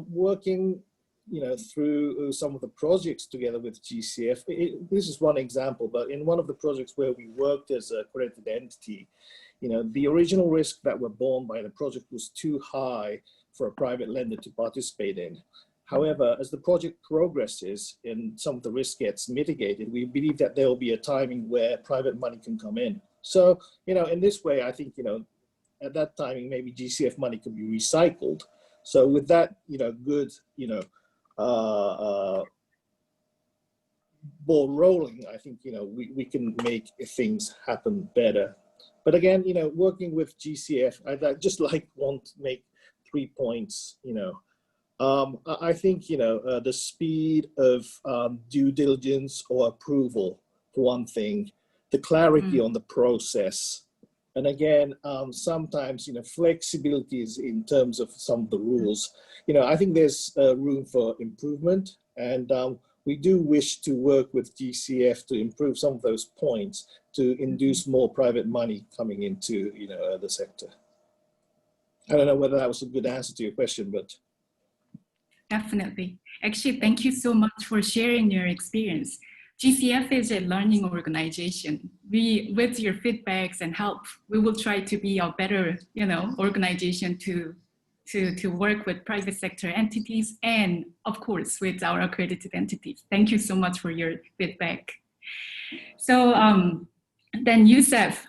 working, through some of the projects together with GCF, this is one example, but in one of the projects where we worked as a accredited entity, the original risk that were borne by the project was too high for a private lender to participate in. However, as the project progresses and some of the risk gets mitigated, we believe that there will be a timing where private money can come in. So, in this way, I think, at that timing, maybe GCF money could be recycled. So with that, good, ball rolling, I think, we can make things happen better. But again, working with GCF, I just want to make 3 points, I think, the speed of due diligence or approval, for one thing, the clarity on the process. And again, sometimes, flexibilities in terms of some of the rules. I think there's room for improvement. And we do wish to work with GCF to improve some of those points to induce more private money coming into, the sector. I don't know whether that was a good answer to your question, but. Definitely. Actually, thank you so much for sharing your experience. GCF is a learning organization. With your feedbacks and help, we will try to be a better, organization to work with private sector entities and, of course, with our accredited entities. Thank you so much for your feedback. So then, Youssef,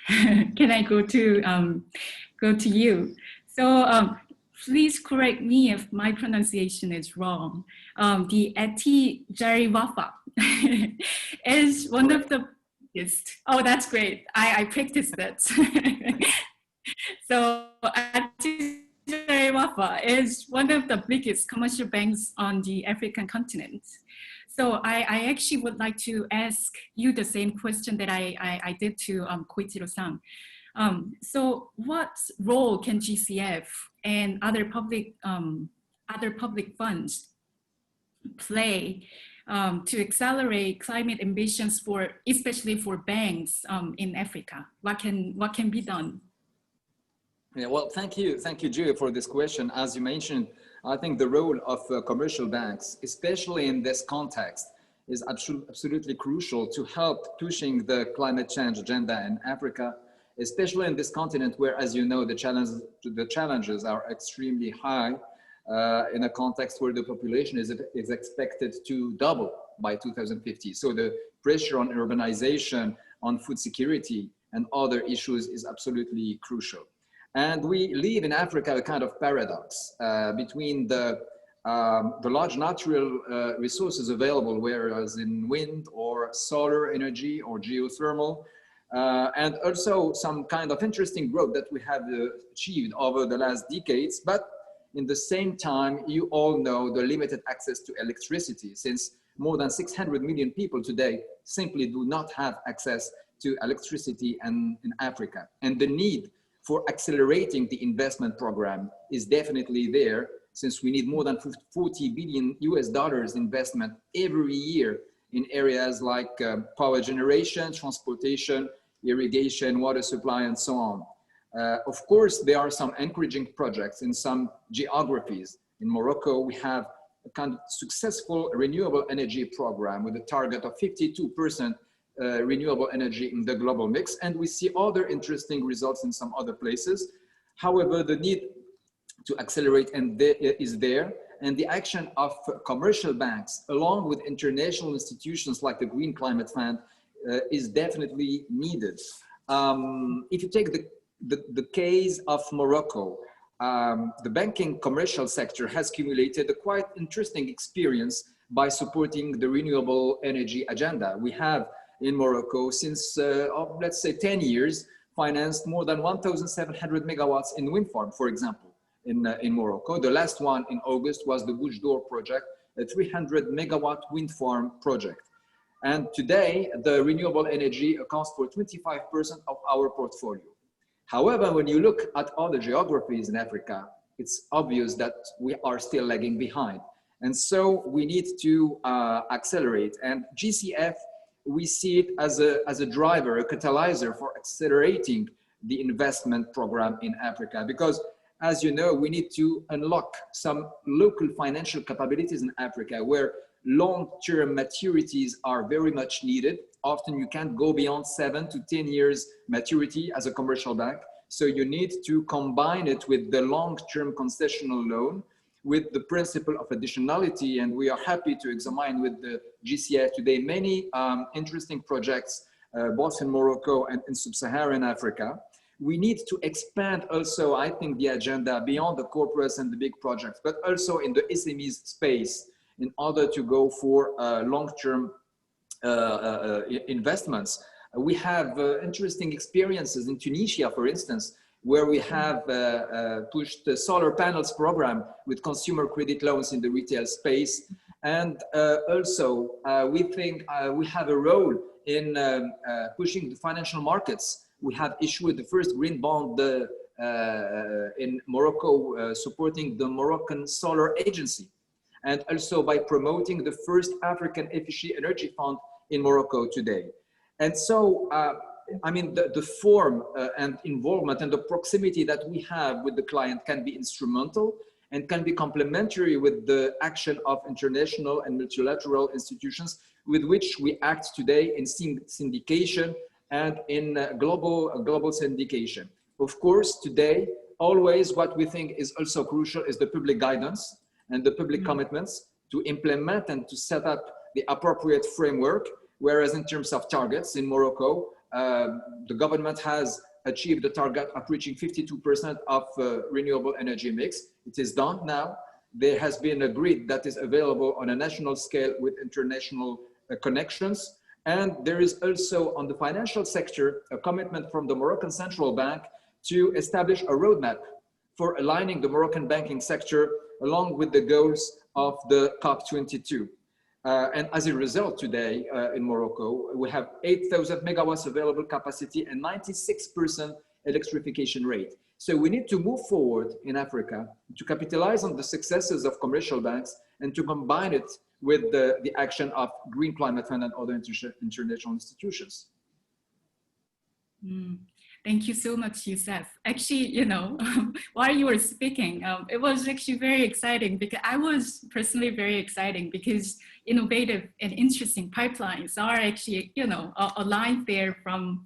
can I go to you? So please correct me if my pronunciation is wrong. The Eti Jariwafa is one of the biggest. Oh, that's great. I practiced that. So Eti Jariwafa is one of the biggest commercial banks on the African continent. So I actually would like to ask you the same question that I did to Koichiro-san. So what role can GCF and other public funds play to accelerate climate ambitions especially for banks in Africa? What can be done? Yeah, well, thank you, Jiu, for this question. As you mentioned, I think the role of commercial banks, especially in this context, is absolutely crucial to help pushing the climate change agenda in Africa, especially in this continent where, as you know, the challenges are extremely high in a context where the population is expected to double by 2050. So the pressure on urbanization, on food security, and other issues is absolutely crucial. And we live in Africa a kind of paradox between the large natural resources available, whereas in wind or solar energy or geothermal, and also some kind of interesting growth that we have achieved over the last decades. But in the same time, you all know the limited access to electricity, since more than 600 million people today simply do not have access to electricity in Africa. And the need for accelerating the investment program is definitely there. since we need more than 40 billion US dollars investment every year in areas like power generation, transportation, irrigation, water supply, and so on. Of course, there are some encouraging projects in some geographies. In Morocco, we have a kind of successful renewable energy program with a target of 52% renewable energy in the global mix. And we see other interesting results in some other places. However, the need to accelerate is there. And the action of commercial banks, along with international institutions like the Green Climate Fund, is definitely needed. If you take the case of Morocco, the banking commercial sector has accumulated a quite interesting experience by supporting the renewable energy agenda. We have in Morocco since, let's say 10 years, financed more than 1,700 megawatts in wind farm, for example, in Morocco. The last one in August was the Bouche d'Or project, a 300 megawatt wind farm project. And today, the renewable energy accounts for 25% of our portfolio. However, when you look at other geographies in Africa, it's obvious that we are still lagging behind. And so we need to accelerate. And GCF, we see it as a driver, a catalyzer for accelerating the investment program in Africa. Because as you know, we need to unlock some local financial capabilities in Africa where long-term maturities are very much needed. Often you can't go beyond 7 to 10 years maturity as a commercial bank. So you need to combine it with the long-term concessional loan with the principle of additionality. And we are happy to examine with the GCF today many interesting projects, both in Morocco and in sub-Saharan Africa. We need to expand also, I think, the agenda beyond the corporates and the big projects, but also in the SMEs space in order to go for long-term investments. We have interesting experiences in Tunisia, for instance, where we have pushed the solar panels program with consumer credit loans in the retail space. And also, we think we have a role in pushing the financial markets. We have issued the first green bond in Morocco, supporting the Moroccan Solar Agency. And also by promoting the first African efficient energy fund in Morocco today. And so, I mean, the form and involvement and the proximity that we have with the client can be instrumental and can be complementary with the action of international and multilateral institutions with which we act today in syndication and in global syndication. Of course, today, always what we think is also crucial is the public guidance and the public commitments to implement and to set up the appropriate framework. Whereas in terms of targets in Morocco, the government has achieved the target of reaching 52% of renewable energy mix. It is done now. There has been a grid that is available on a national scale with international connections. And there is also on the financial sector, a commitment from the Moroccan Central Bank to establish a roadmap for aligning the Moroccan banking sector along with the goals of the COP22. And as a result today in Morocco, we have 8,000 megawatts available capacity and 96% electrification rate. So we need to move forward in Africa to capitalize on the successes of commercial banks and to combine it with the action of Green Climate Fund and other international institutions. Thank you so much, Youssef. Actually, you know, while you were speaking, it was actually very exciting because I was personally very exciting because innovative and interesting pipelines are actually, you know, aligned there from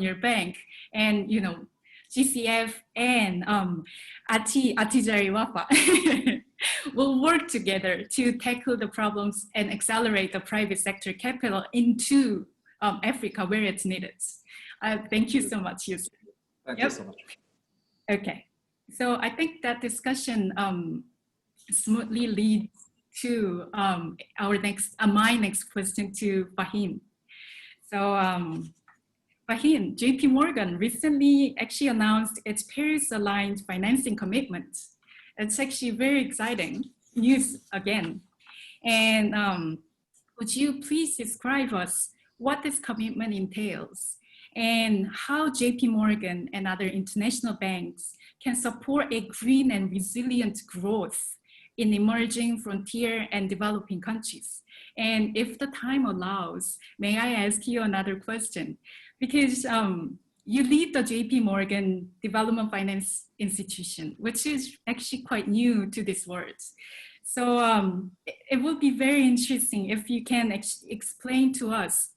your bank. And, you know, GCF and Attijari Wafa will work together to tackle the problems and accelerate the private sector capital into Africa where it's needed. Thank you so much, Youssef. Thank you so much. Okay, so I think that discussion smoothly leads to my next question to Fahim. So Fahim, JP Morgan recently actually announced its Paris-aligned financing commitment. It's actually very exciting news again. And would you please describe us what this commitment entails and how JP Morgan and other international banks can support a green and resilient growth in emerging, frontier, and developing countries? And if the time allows, may I ask you another question? Because you lead the JP Morgan Development Finance Institution, which is actually quite new to these words. So it would be very interesting if you can explain to us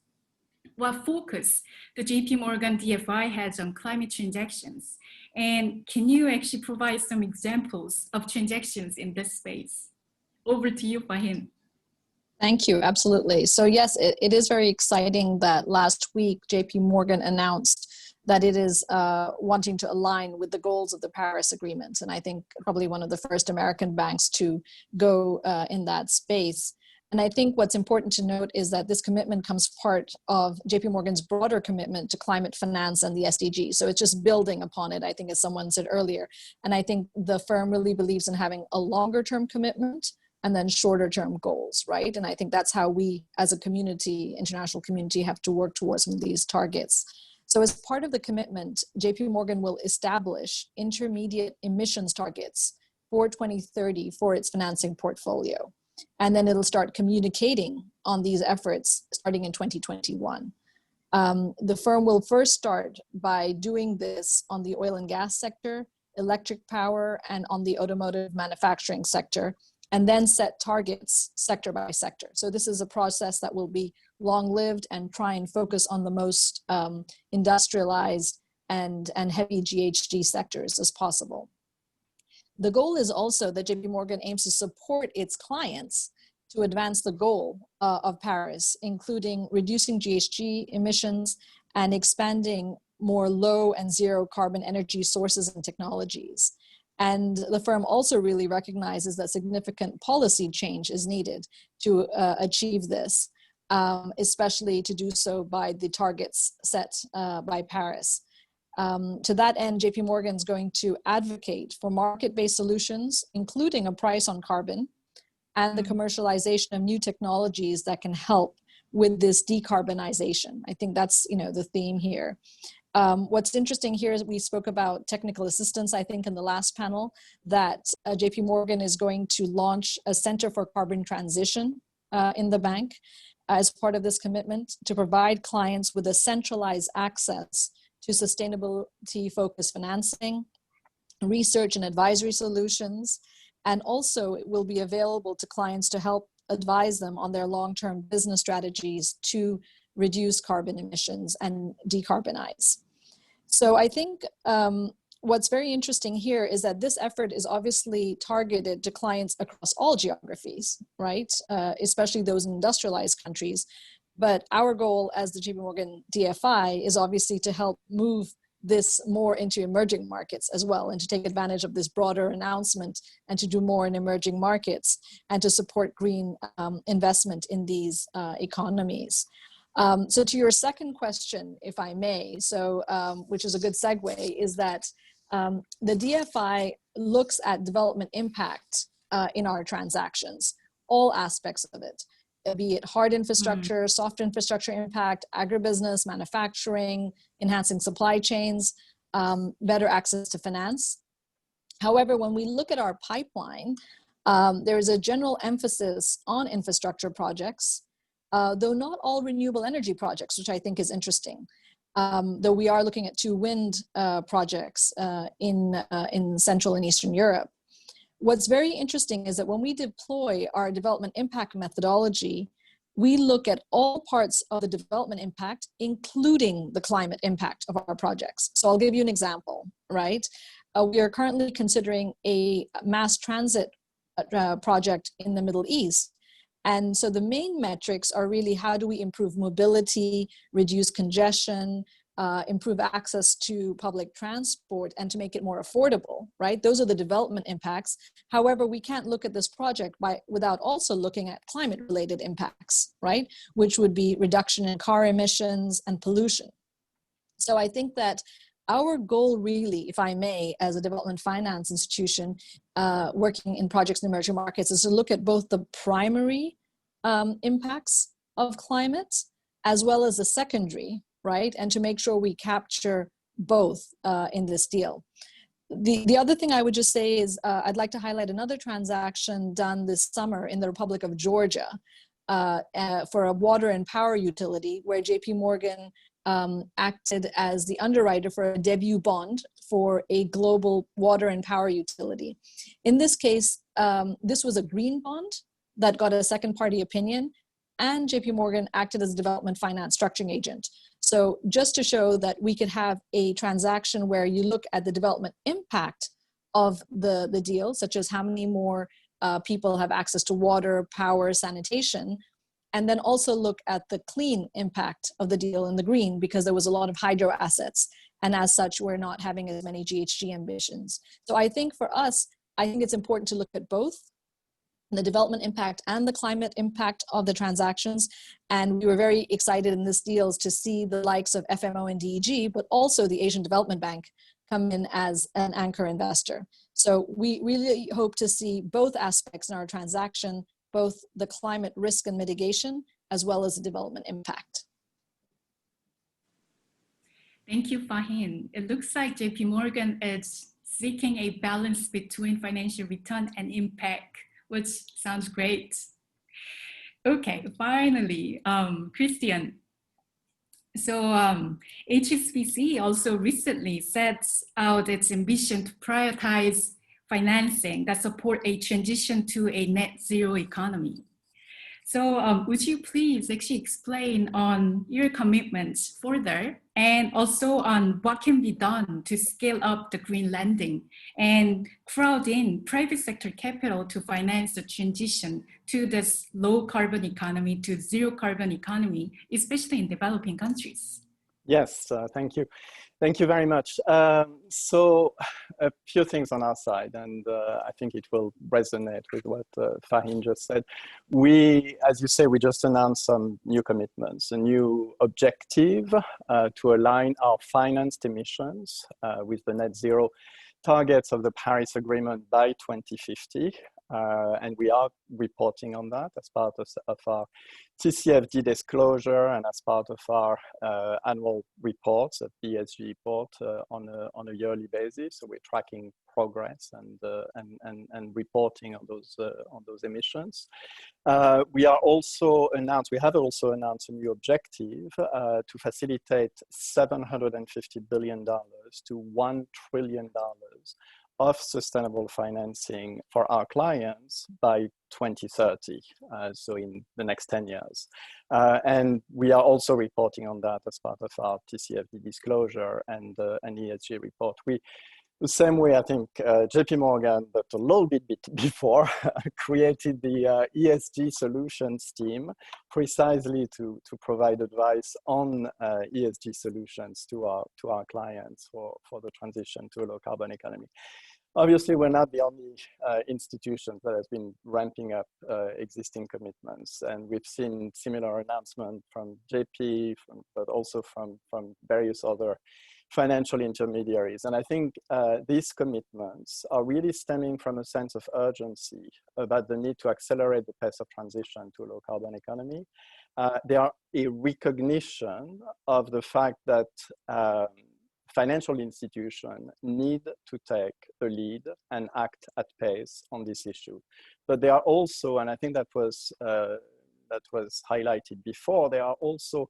what focus the JP Morgan DFI has on climate transactions. And can you actually provide some examples of transactions in this space? Over to you, Fahim. Thank you, absolutely. So yes, it is very exciting that last week JP Morgan announced that it is wanting to align with the goals of the Paris Agreement. And I think probably one of the first American banks to go in that space. And I think what's important to note is that this commitment comes part of JP Morgan's broader commitment to climate finance and the SDGs. So it's just building upon it, I think, as someone said earlier. And I think the firm really believes in having a longer term commitment and then shorter term goals, right? And I think that's how we as a community, international community, have to work towards some of these targets. So as part of the commitment, JP Morgan will establish intermediate emissions targets for 2030 for its financing portfolio. And then it'll start communicating on these efforts starting in 2021. The firm will first start by doing this on the oil and gas sector, electric power, and on the automotive manufacturing sector, and then set targets sector by sector. So this is a process that will be long-lived and try and focus on the most industrialized and heavy GHG sectors as possible. The goal is also that JP Morgan aims to support its clients to advance the goal of Paris, including reducing GHG emissions and expanding more low and zero carbon energy sources and technologies. And the firm also really recognizes that significant policy change is needed to achieve this, especially to do so by the targets set by Paris. To that end, JP Morgan is going to advocate for market-based solutions, including a price on carbon and the commercialization of new technologies that can help with this decarbonization. I think that's the theme here. What's interesting here is we spoke about technical assistance, I think, in the last panel, that JP Morgan is going to launch a Center for Carbon Transition in the bank as part of this commitment to provide clients with a centralized access to sustainability-focused financing, research and advisory solutions, and also it will be available to clients to help advise them on their long-term business strategies to reduce carbon emissions and decarbonize. So I think what's very interesting here is that this effort is obviously targeted to clients across all geographies, right? Especially those in industrialized countries. But our goal as the JP Morgan DFI is obviously to help move this more into emerging markets as well, and to take advantage of this broader announcement and to do more in emerging markets and to support green investment in these economies. So to your second question, if I may, which is a good segue, is that the DFI looks at development impact in our transactions, all aspects of it, be it hard infrastructure, soft infrastructure impact, agribusiness, manufacturing, enhancing supply chains, better access to finance. However, when we look at our pipeline, there is a general emphasis on infrastructure projects, though not all renewable energy projects, which I think is interesting. Though we are looking at 2 wind projects in Central and Eastern Europe. What's very interesting is that when we deploy our development impact methodology, we look at all parts of the development impact, including the climate impact of our projects. So I'll give you an example, right? We are currently considering a mass transit project in the Middle East. And so the main metrics are really how do we improve mobility, reduce congestion, improve access to public transport, and to make it more affordable, right? Those are the development impacts. However, we can't look at this project without also looking at climate-related impacts, right? Which would be reduction in car emissions and pollution. So I think that our goal really, if I may, as a development finance institution working in projects in emerging markets, is to look at both the primary impacts of climate as well as the secondary, right? And to make sure we capture both in this deal. The other thing I would just say is I'd like to highlight another transaction done this summer in the Republic of Georgia for a water and power utility, where JP Morgan acted as the underwriter for a debut bond for a global water and power utility. In this case, this was a green bond that got a second party opinion, and JP Morgan acted as a development finance structuring agent. So just to show that we could have a transaction where you look at the development impact of the deal, such as how many more people have access to water, power, sanitation, and then also look at the clean impact of the deal in the green, because there was a lot of hydro assets. And as such, we're not having as many GHG ambitions. So I think for us, I think it's important to look at both the development impact and the climate impact of the transactions. And we were very excited in this deals to see the likes of FMO and DEG, but also the Asian Development Bank come in as an anchor investor. So we really hope to see both aspects in our transaction, both the climate risk and mitigation, as well as the development impact. Thank you, Fahim. It looks like JP Morgan is seeking a balance between financial return and impact, which sounds great. Okay, finally, Christian. So HSBC also recently sets out its ambition to prioritize financing that support a transition to a net zero economy. So would you please actually explain on your commitments further, and also on what can be done to scale up the green lending and crowd in private sector capital to finance the transition to this low carbon economy, to zero carbon economy, especially in developing countries? Yes, thank you. Thank you very much. So a few things on our side, and I think it will resonate with what Fahim just said. We, as you say, we just announced some new commitments, a new objective to align our financed emissions with the net zero targets of the Paris Agreement by 2050. And we are reporting on that as part of our TCFD disclosure and as part of our annual reports, a ESG report on a yearly basis. So we're tracking progress and reporting on those emissions. We have also announced a new objective to facilitate $750 billion to $1 trillion of sustainable financing for our clients by 2030, so in the next 10 years. And we are also reporting on that as part of our TCFD disclosure and an ESG report. The same way, I think JP Morgan, but a little bit before, created the ESG solutions team precisely to provide advice on ESG solutions to our clients for the transition to a low carbon economy. Obviously, we're not the only institution that has been ramping up existing commitments, and we've seen similar announcements from JP, but also from various other financial intermediaries. And I think these commitments are really stemming from a sense of urgency about the need to accelerate the pace of transition to a low carbon economy. They are a recognition of the fact that financial institutions need to take the lead and act at pace on this issue. But they are also, and I think that was highlighted before, they are also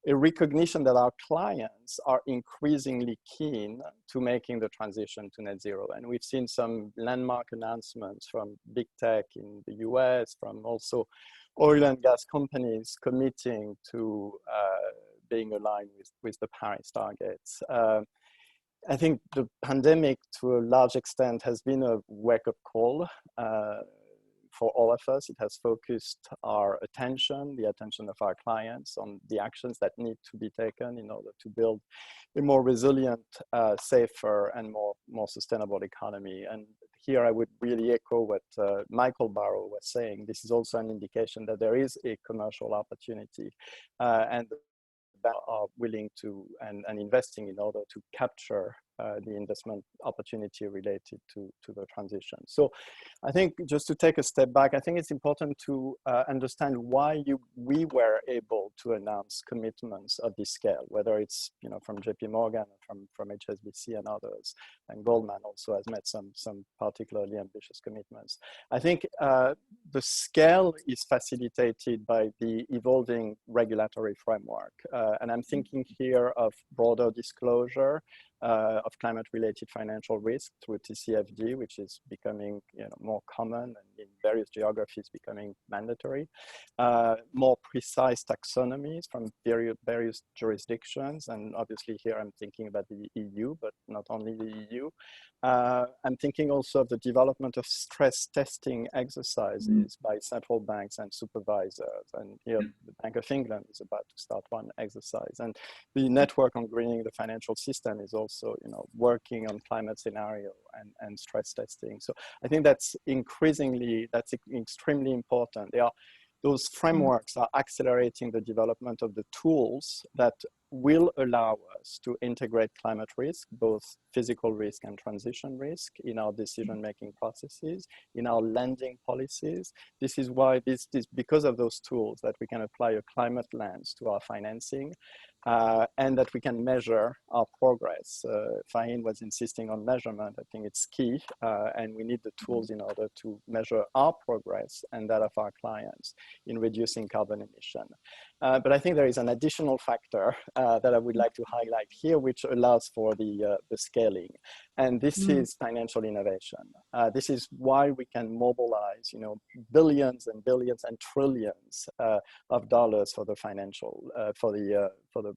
a recognition that our clients are increasingly keen to making the transition to net zero. And we've seen some landmark announcements from big tech in the US, from also oil and gas companies committing to being aligned with the Paris targets. I think the pandemic, to a large extent, has been a wake-up call for all of us. It has focused our attention, the attention of our clients, on the actions that need to be taken in order to build a more resilient, safer, and more sustainable economy. And here I would really echo what Michael Barrow was saying. This is also an indication that there is a commercial opportunity and that are willing to and investing in order to capture the investment opportunity related to the transition. So I think just to take a step back, I think it's important to understand why we were able to announce commitments of this scale, whether it's from JP Morgan, from HSBC and others, and Goldman also has made some particularly ambitious commitments. I think the scale is facilitated by the evolving regulatory framework. And I'm thinking here of broader disclosure of climate-related financial risk through TCFD, which is becoming more common and in various geographies becoming mandatory. More precise taxonomies from various jurisdictions, and obviously here I'm thinking about the EU, but not only the EU. I'm thinking also of the development of stress testing exercises by central banks and supervisors, and here the Bank of England is about to start one exercise, and the Network on Greening the Financial System is also working on climate scenario and stress testing. So I think that's extremely important. Those frameworks are accelerating the development of the tools that will allow us to integrate climate risk, both physical risk and transition risk, in our decision-making processes, in our lending policies. This is why because of those tools that we can apply a climate lens to our financing, and that we can measure our progress. Fahim was insisting on measurement. I think it's key, and we need the tools in order to measure our progress and that of our clients in reducing carbon emission. But I think there is an additional factor that I would like to highlight here, which allows for the scaling. And this is financial innovation. This is why we can mobilize, billions and billions and trillions of dollars for the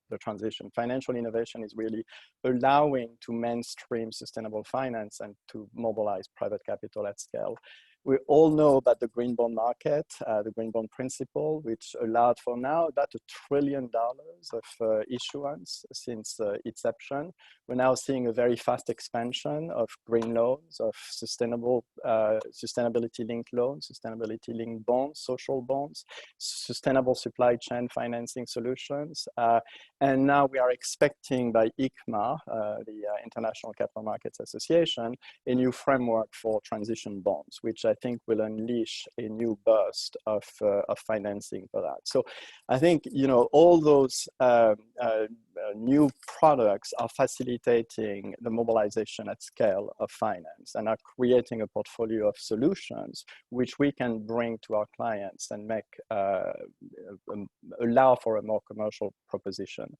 the transition. Financial innovation is really allowing to mainstream sustainable finance and to mobilize private capital at scale. We all know about the green bond market, the green bond principle, which allowed for now about $1 trillion of issuance since inception. We're now seeing a very fast expansion of green loans, of sustainability-linked loans, sustainability-linked bonds, social bonds, sustainable supply chain financing solutions. And now we are expecting by ICMA, the International Capital Markets Association, a new framework for transition bonds, which I think will unleash a new burst of financing for that. So I think, all those new products are facilitating the mobilization at scale of finance and are creating a portfolio of solutions which we can bring to our clients and make allow for a more commercial proposition.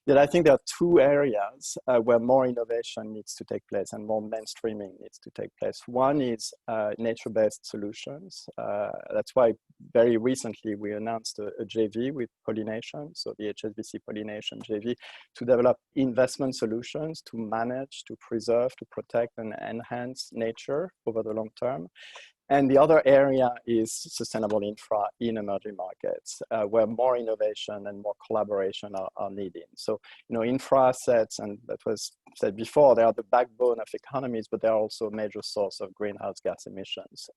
Yet I think there are two areas where more innovation needs to take place and more mainstreaming needs to take place. One is nature-based solutions. That's why very recently we announced a JV with Pollination, so the HSBC Pollination JV, to develop investment solutions to manage, to preserve, to protect and enhance nature over the long term. And the other area is sustainable infra in emerging markets, where more innovation and more collaboration are needed. So, infra assets, and that was said before, they are the backbone of economies, but they're also a major source of greenhouse gas emissions,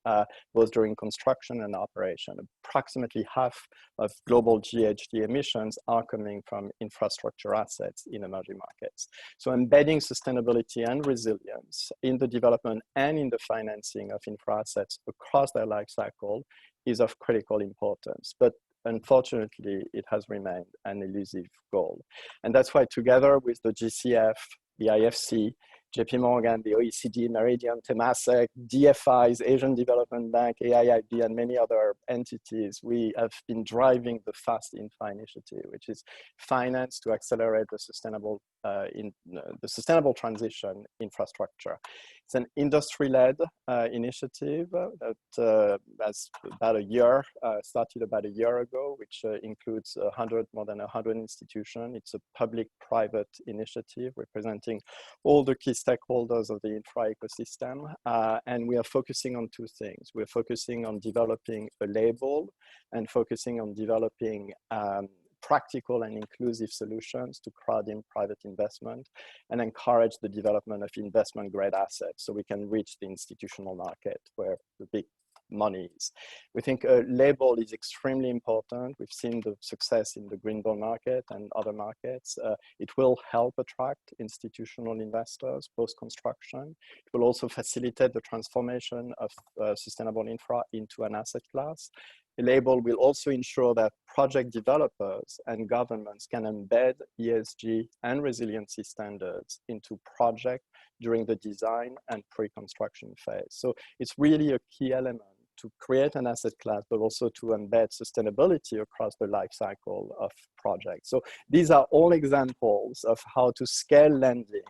both during construction and operation. Approximately half of global GHG emissions are coming from infrastructure assets in emerging markets. So embedding sustainability and resilience in the development and in the financing of infra assets across their life cycle is of critical importance. But unfortunately, it has remained an elusive goal. And that's why together with the GCF, the IFC, JP Morgan, the OECD, Meridian, Temasek, DFIs, Asian Development Bank, AIIB, and many other entities, we have been driving the Fast Infra initiative, which is finance to accelerate the sustainable transition infrastructure. It's an industry-led initiative that has started about a year ago, which includes more than 100 institutions. It's a public-private initiative representing all the key stakeholders of the infra ecosystem. And we are focusing on two things. We're focusing on developing a label and focusing on developing practical and inclusive solutions to crowd in private investment and encourage the development of investment grade assets so we can reach the institutional market where the monies. We think a label is extremely important. We've seen the success in the green bond market and other markets. It will help attract institutional investors post-construction. It will also facilitate the transformation of sustainable infra into an asset class. The label will also ensure that project developers and governments can embed ESG and resiliency standards into projects during the design and pre-construction phase. So it's really a key element to create an asset class, but also to embed sustainability across the life cycle of projects. So these are all examples of how to scale lending,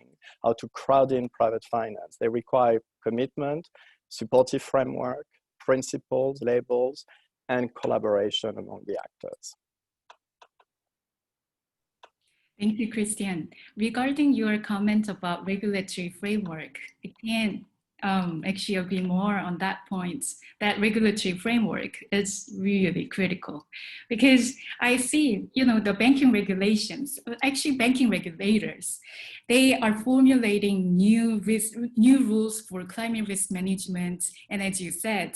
how to crowd in private finance. They require commitment, supportive framework, principles, labels, and collaboration among the actors. Thank you, Christian. Regarding your comment about regulatory framework, I can't actually agree more on that point, that regulatory framework is really critical. Because I see, the banking regulations, actually banking regulators, they are formulating new rules for climate risk management. And as you said,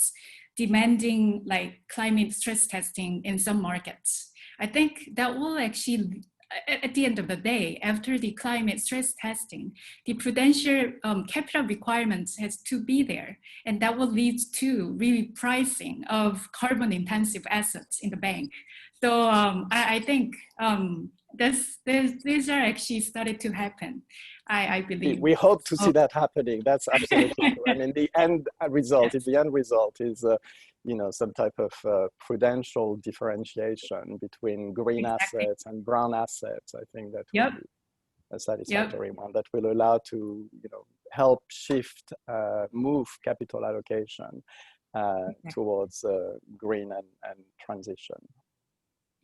demanding like climate stress testing in some markets. I think that will actually, at the end of the day, after the climate stress testing, the prudential capital requirements has to be there. And that will lead to really pricing of carbon intensive assets in the bank. So I think these are actually started to happen. I believe. We hope to see that happening. That's absolutely true. I mean, the end result is some type of prudential differentiation between green assets and brown assets. I think that will be a satisfactory one that will allow to help shift, move capital allocation towards green and transition.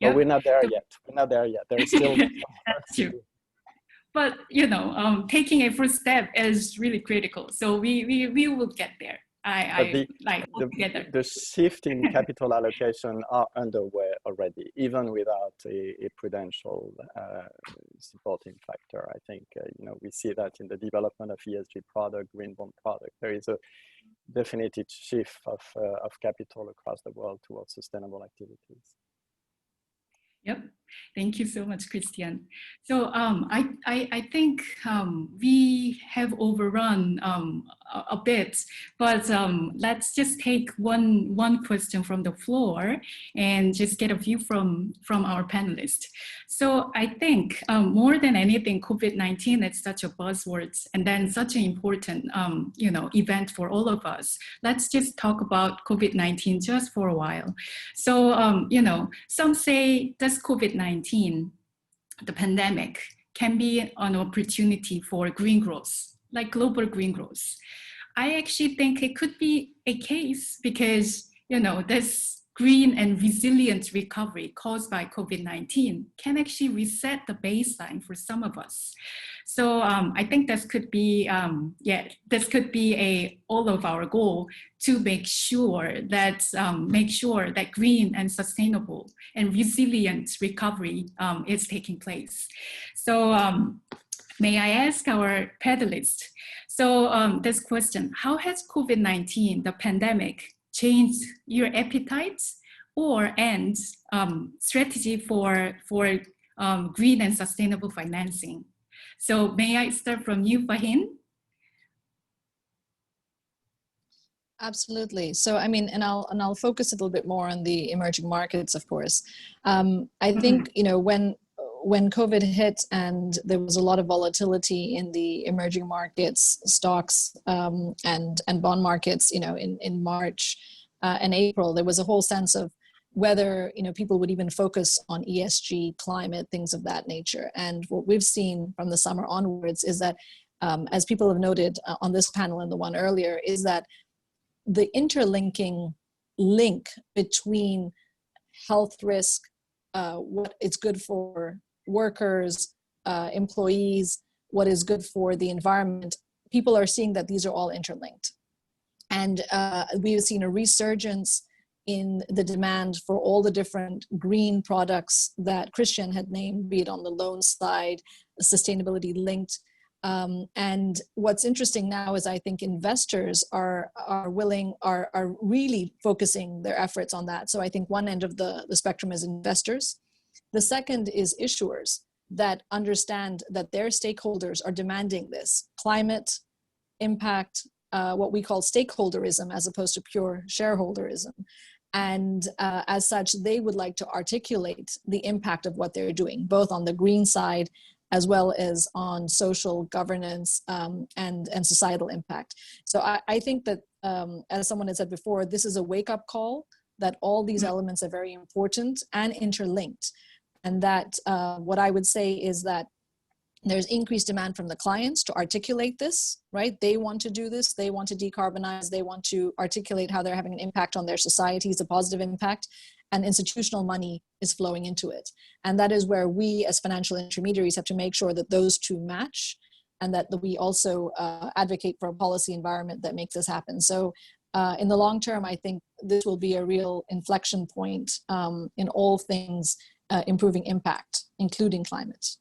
But we're not there yet. We're not there yet. There's still That's true. But taking a first step is really critical. So we will get there. The shift in capital allocation are underway already, even without a prudential supporting factor. I think we see that in the development of ESG product, green bond product. There is a definite shift of capital across the world towards sustainable activities. Yep. Thank you so much, Christian. So I think we have overrun a bit, but let's just take one question from the floor and just get a view from our panelists. So I think more than anything, COVID-19 is such a buzzword and then such an important event for all of us. Let's just talk about COVID-19 just for a while. So some say does COVID-19, the pandemic, can be an opportunity for green growth, like global green growth. I actually think it could be a case because, this green and resilient recovery caused by COVID-19 can actually reset the baseline for some of us. So I think this could be, all of our goal to make sure that green and sustainable and resilient recovery is taking place. So may I ask our panelists, so this question, how has COVID-19, the pandemic, changed your appetite and strategy for green and sustainable financing? So may I start from you, Fahin? Absolutely. So I mean, and I'll focus a little bit more on the emerging markets, of course. I think when COVID hit and there was a lot of volatility in the emerging markets, stocks and bond markets, in March and April, there was a whole sense of whether people would even focus on ESG, climate, things of that nature. And what we've seen from the summer onwards is that, as people have noted on this panel and the one earlier, is that the interlinking link between health risk, what is good for workers, employees, what is good for the environment, people are seeing that these are all interlinked. And we've seen a resurgence in the demand for all the different green products that Christian had named, be it on the loan side, sustainability linked And what's interesting now is I think investors are really focusing their efforts on that. So I think one end of the spectrum is investors. The second is issuers that understand that their stakeholders are demanding this climate impact, what we call stakeholderism as opposed to pure shareholderism. And as such, they would like to articulate the impact of what they're doing, both on the green side as well as on social governance and societal impact. So I think that, as someone had said before, this is a wake-up call that all these elements are very important and interlinked. And that what I would say is that there's increased demand from the clients to articulate this, right? They want to do this, they want to decarbonize, they want to articulate how they're having an impact on their societies, a positive impact, and institutional money is flowing into it. And that is where we as financial intermediaries have to make sure that those two match, and that we also advocate for a policy environment that makes this happen. So in the long term, I think this will be a real inflection point in all things improving impact, including climate.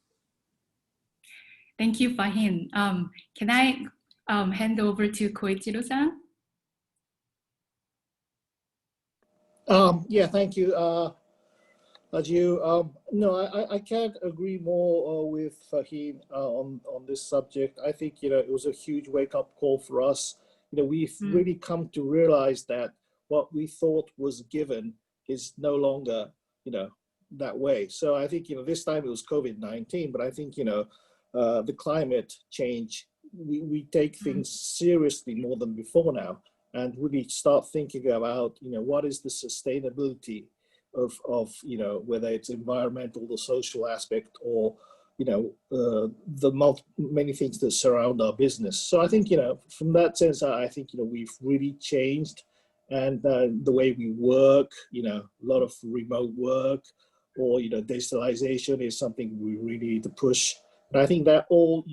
Thank you, Fahim. Can I hand over to Koichiro-san? Yeah, thank you, Raju. No, I can't agree more with Fahim on this subject. I think, it was a huge wake-up call for us. We've really come to realize that what we thought was given is no longer, that way. So I think, this time it was COVID-19, but I think, the climate change, we take things seriously more than before now, and really start thinking about, what is the sustainability of whether it's environmental, the social aspect, or, many things that surround our business. So I think, from that sense, I think, we've really changed, and the way we work, a lot of remote work, or, digitalization is something we really need to push. And I think that all,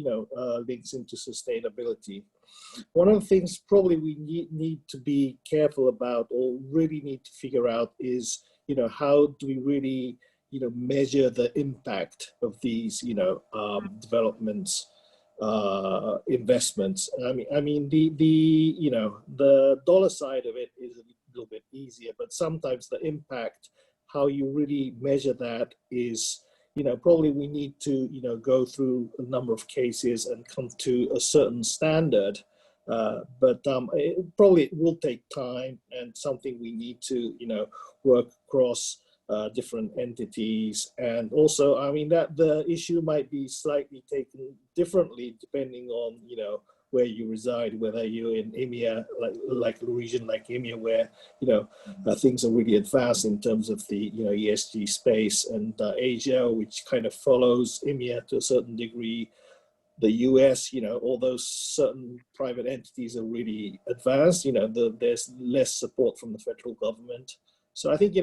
links into sustainability. One of the things probably we need to be careful about, or really need to figure out, is, how do we really, measure the impact of these, developments, investments. I mean, the dollar side of it is a little bit easier, but sometimes the impact, how you really measure that is, probably we need to, go through a number of cases and come to a certain standard. But it probably will take time, and something we need to, work across different entities. And also, I mean, that the issue might be slightly taken differently depending on, where you reside, whether you're in EMEA, like a region like EMEA, where, things are really advanced in terms of the, ESG space, and Asia, which kind of follows EMEA to a certain degree. The US, although certain private entities are really advanced, there's less support from the federal government. So I think,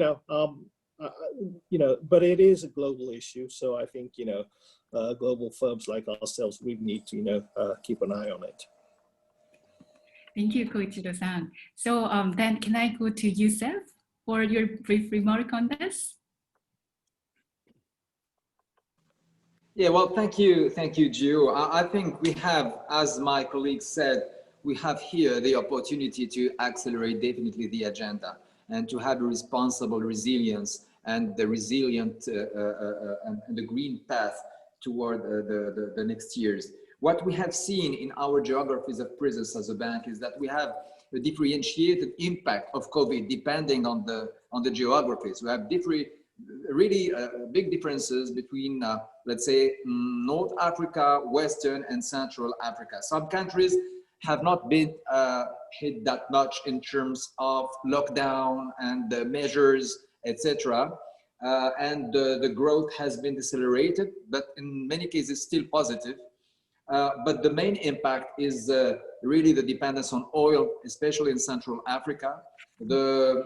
but it is a global issue. So I think, global firms like ourselves, we need to, keep an eye on it. Thank you, Koichiro-san. So then can I go to Youssef for your brief remark on this? Yeah, well, thank you, Gio. I think we have, as my colleague said, we have here the opportunity to accelerate definitely the agenda, and to have a responsible resilience and the resilient and the green path toward the next years. What we have seen in our geographies of presence as a bank is that we have a differentiated impact of COVID depending on the geographies. We have really big differences between, let's say, North Africa, Western and Central Africa. Some countries have not been hit that much in terms of lockdown and the measures, etc. And the growth has been decelerated, but in many cases still positive. But the main impact is really the dependence on oil, especially in Central Africa. A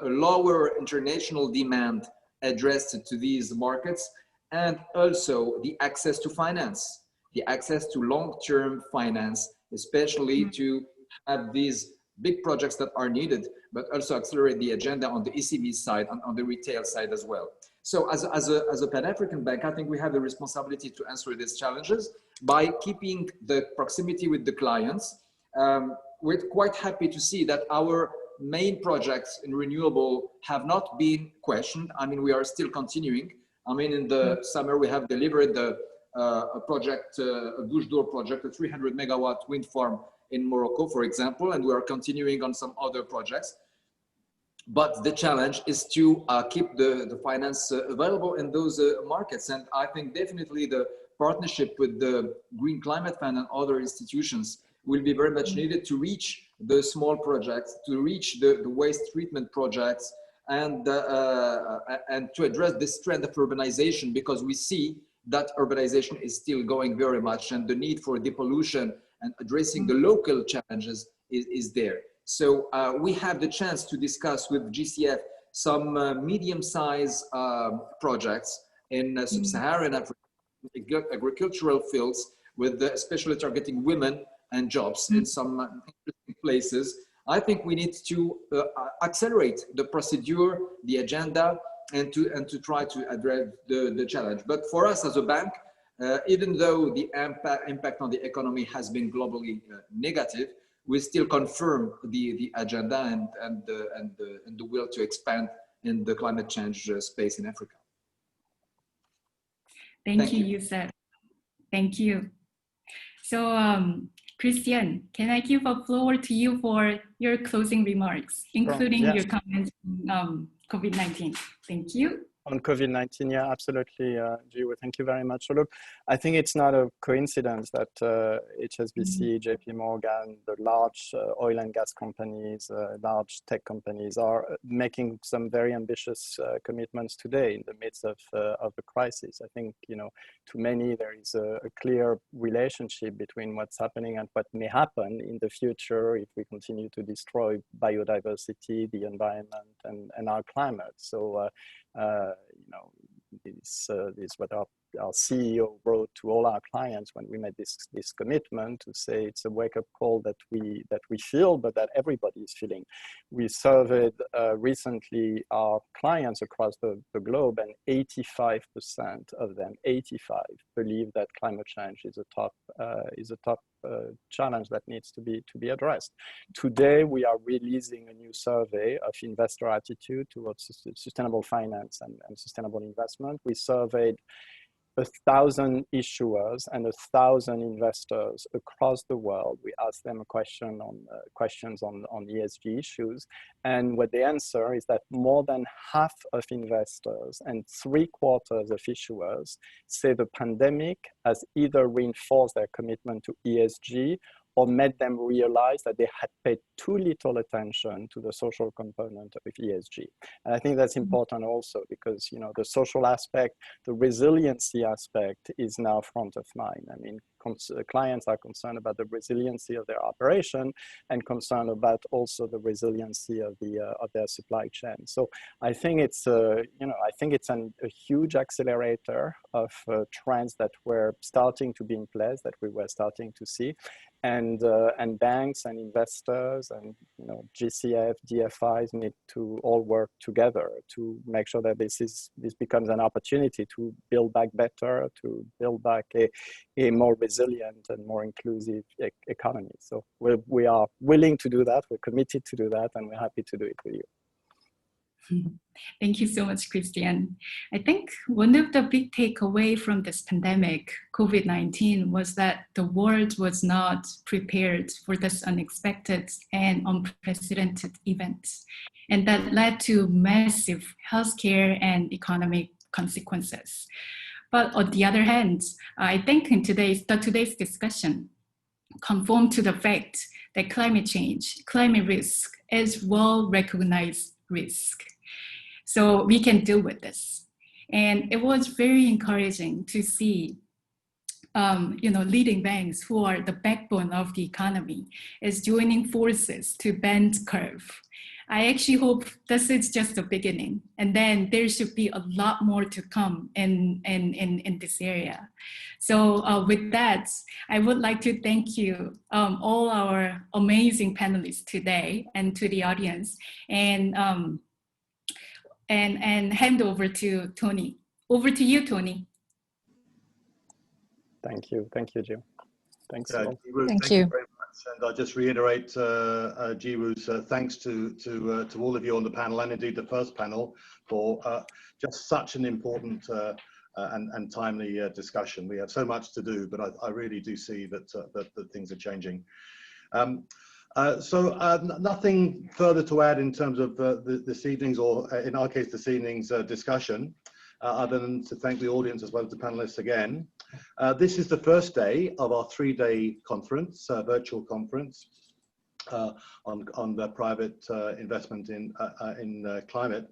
lower international demand addressed to these markets, and also the access to finance, the access to long-term finance, especially to have these big projects that are needed, but also accelerate the agenda on the ECB side and on the retail side as well. So as a Pan-African bank, I think we have the responsibility to answer these challenges by keeping the proximity with the clients. We're quite happy to see that our main projects in renewable have not been questioned. I mean, we are still continuing. I mean, in the summer, we have delivered a project, a Bouche d'Or project, a 300 megawatt wind farm in Morocco, for example, and we are continuing on some other projects. But the challenge is to keep the finance available in those markets. And I think definitely the partnership with the Green Climate Fund and other institutions will be very much needed to reach the small projects, to reach the waste treatment projects, and to address this trend of urbanization, because we see that urbanization is still going very much, and the need for depollution and addressing the local challenges is there. So we have the chance to discuss with GCF some medium-sized projects in sub-Saharan Africa, agricultural fields, with especially targeting women and jobs in some interesting places. I think we need to accelerate the procedure, the agenda, and to try to address the challenge. But for us as a bank, even though the impact on the economy has been globally negative, we still confirm the agenda and the will to expand in the climate change space in Africa. Thank you, Youssef. Thank you. So, Christian, can I give a floor to you for your closing remarks, including your comments on COVID-19? Thank you. On COVID-19, yeah, absolutely, Jiwoo, thank you very much. So look, I think it's not a coincidence that HSBC, JP Morgan, the large oil and gas companies, large tech companies are making some very ambitious commitments today in the midst of the crisis. I think, you know, to many, there is a clear relationship between what's happening and what may happen in the future if we continue to destroy biodiversity, the environment, and our climate. So, you know, this is what our CEO wrote to all our clients when we made this commitment, to say it's a wake-up call that we feel, but that everybody is feeling. We surveyed recently our clients across the globe, and 85% of them, 85, believe that climate change is a top challenge that needs to be addressed. Today, we are releasing a new survey of investor attitude towards sustainable finance and sustainable investment. We surveyed 1,000 issuers and 1,000 investors across the world. We asked them questions on ESG issues, and what they answer is that more than half of investors and 3/4 of issuers say the pandemic has either reinforced their commitment to ESG or made them realize that they had paid too little attention to the social component of ESG. And I think that's important also because, you know, the social aspect, the resiliency aspect is now front of mind. I mean, clients are concerned about the resiliency of their operation and concerned about also the resiliency of their supply chain. So I think it's I think it's a huge accelerator of trends that were starting to be in place, that we were starting to see, and banks and investors and GCF, DFIs need to all work together to make sure that this becomes an opportunity to build back better, to build back a more resilient and more inclusive economy. So we are willing to do that, we're committed to do that, and we're happy to do it with you. Thank you so much, Christian. I think one of the big takeaway from this pandemic, COVID-19, was that the world was not prepared for this unexpected and unprecedented event. And that led to massive healthcare and economic consequences. But on the other hand, I think in today's discussion confirmed to the fact that climate change, climate risk is well-recognized risk. So we can deal with this. And it was very encouraging to see leading banks who are the backbone of the economy is joining forces to bend curve. I actually hope this is just the beginning, and then there should be a lot more to come in this area. So with that, I would like to thank you, all our amazing panelists today, and to the audience. And and hand over to Tony. Over to you, Tony. Thank you, Jill. Thanks. Thank Thank you you. very much. And I'll just reiterate Jiwoo's thanks to all of you on the panel, and indeed the first panel, for just such an important and timely discussion. We have so much to do, but I really do see that things are changing. Nothing further to add in terms of this evening's, or in our case, this evening's discussion, other than to thank the audience as well as the panelists again. This is the first day of our 3-day conference, virtual conference on the private investment in climate.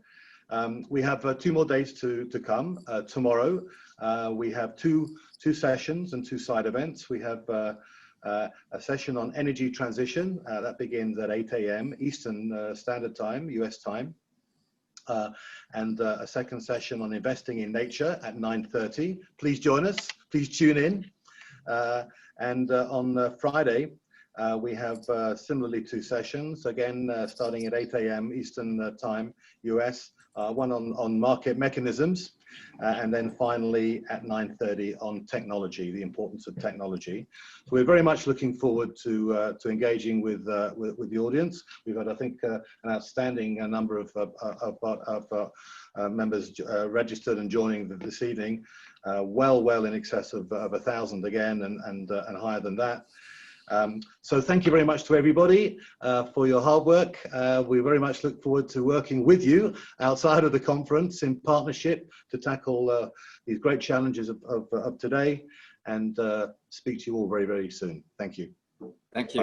We have 2 more days to come. Tomorrow, we have two sessions and 2 side events. We have a session on energy transition that begins at 8 a.m. Eastern Standard Time, US time. And a second session on investing in nature at 9:30. Please join us, please tune in. And on Friday, we have similarly 2 sessions, again starting at 8 a.m. Eastern time, US, one on market mechanisms, and then finally at 9:30 on technology, the importance of technology. So we're very much looking forward to engaging with the audience. We've had, I think, an outstanding number of members registered and joining this evening, well in excess of 1,000 again, and higher than that. So thank you very much to everybody for your hard work. We very much look forward to working with you outside of the conference in partnership to tackle these great challenges of today, and speak to you all very, very soon. Thank you. Thank you.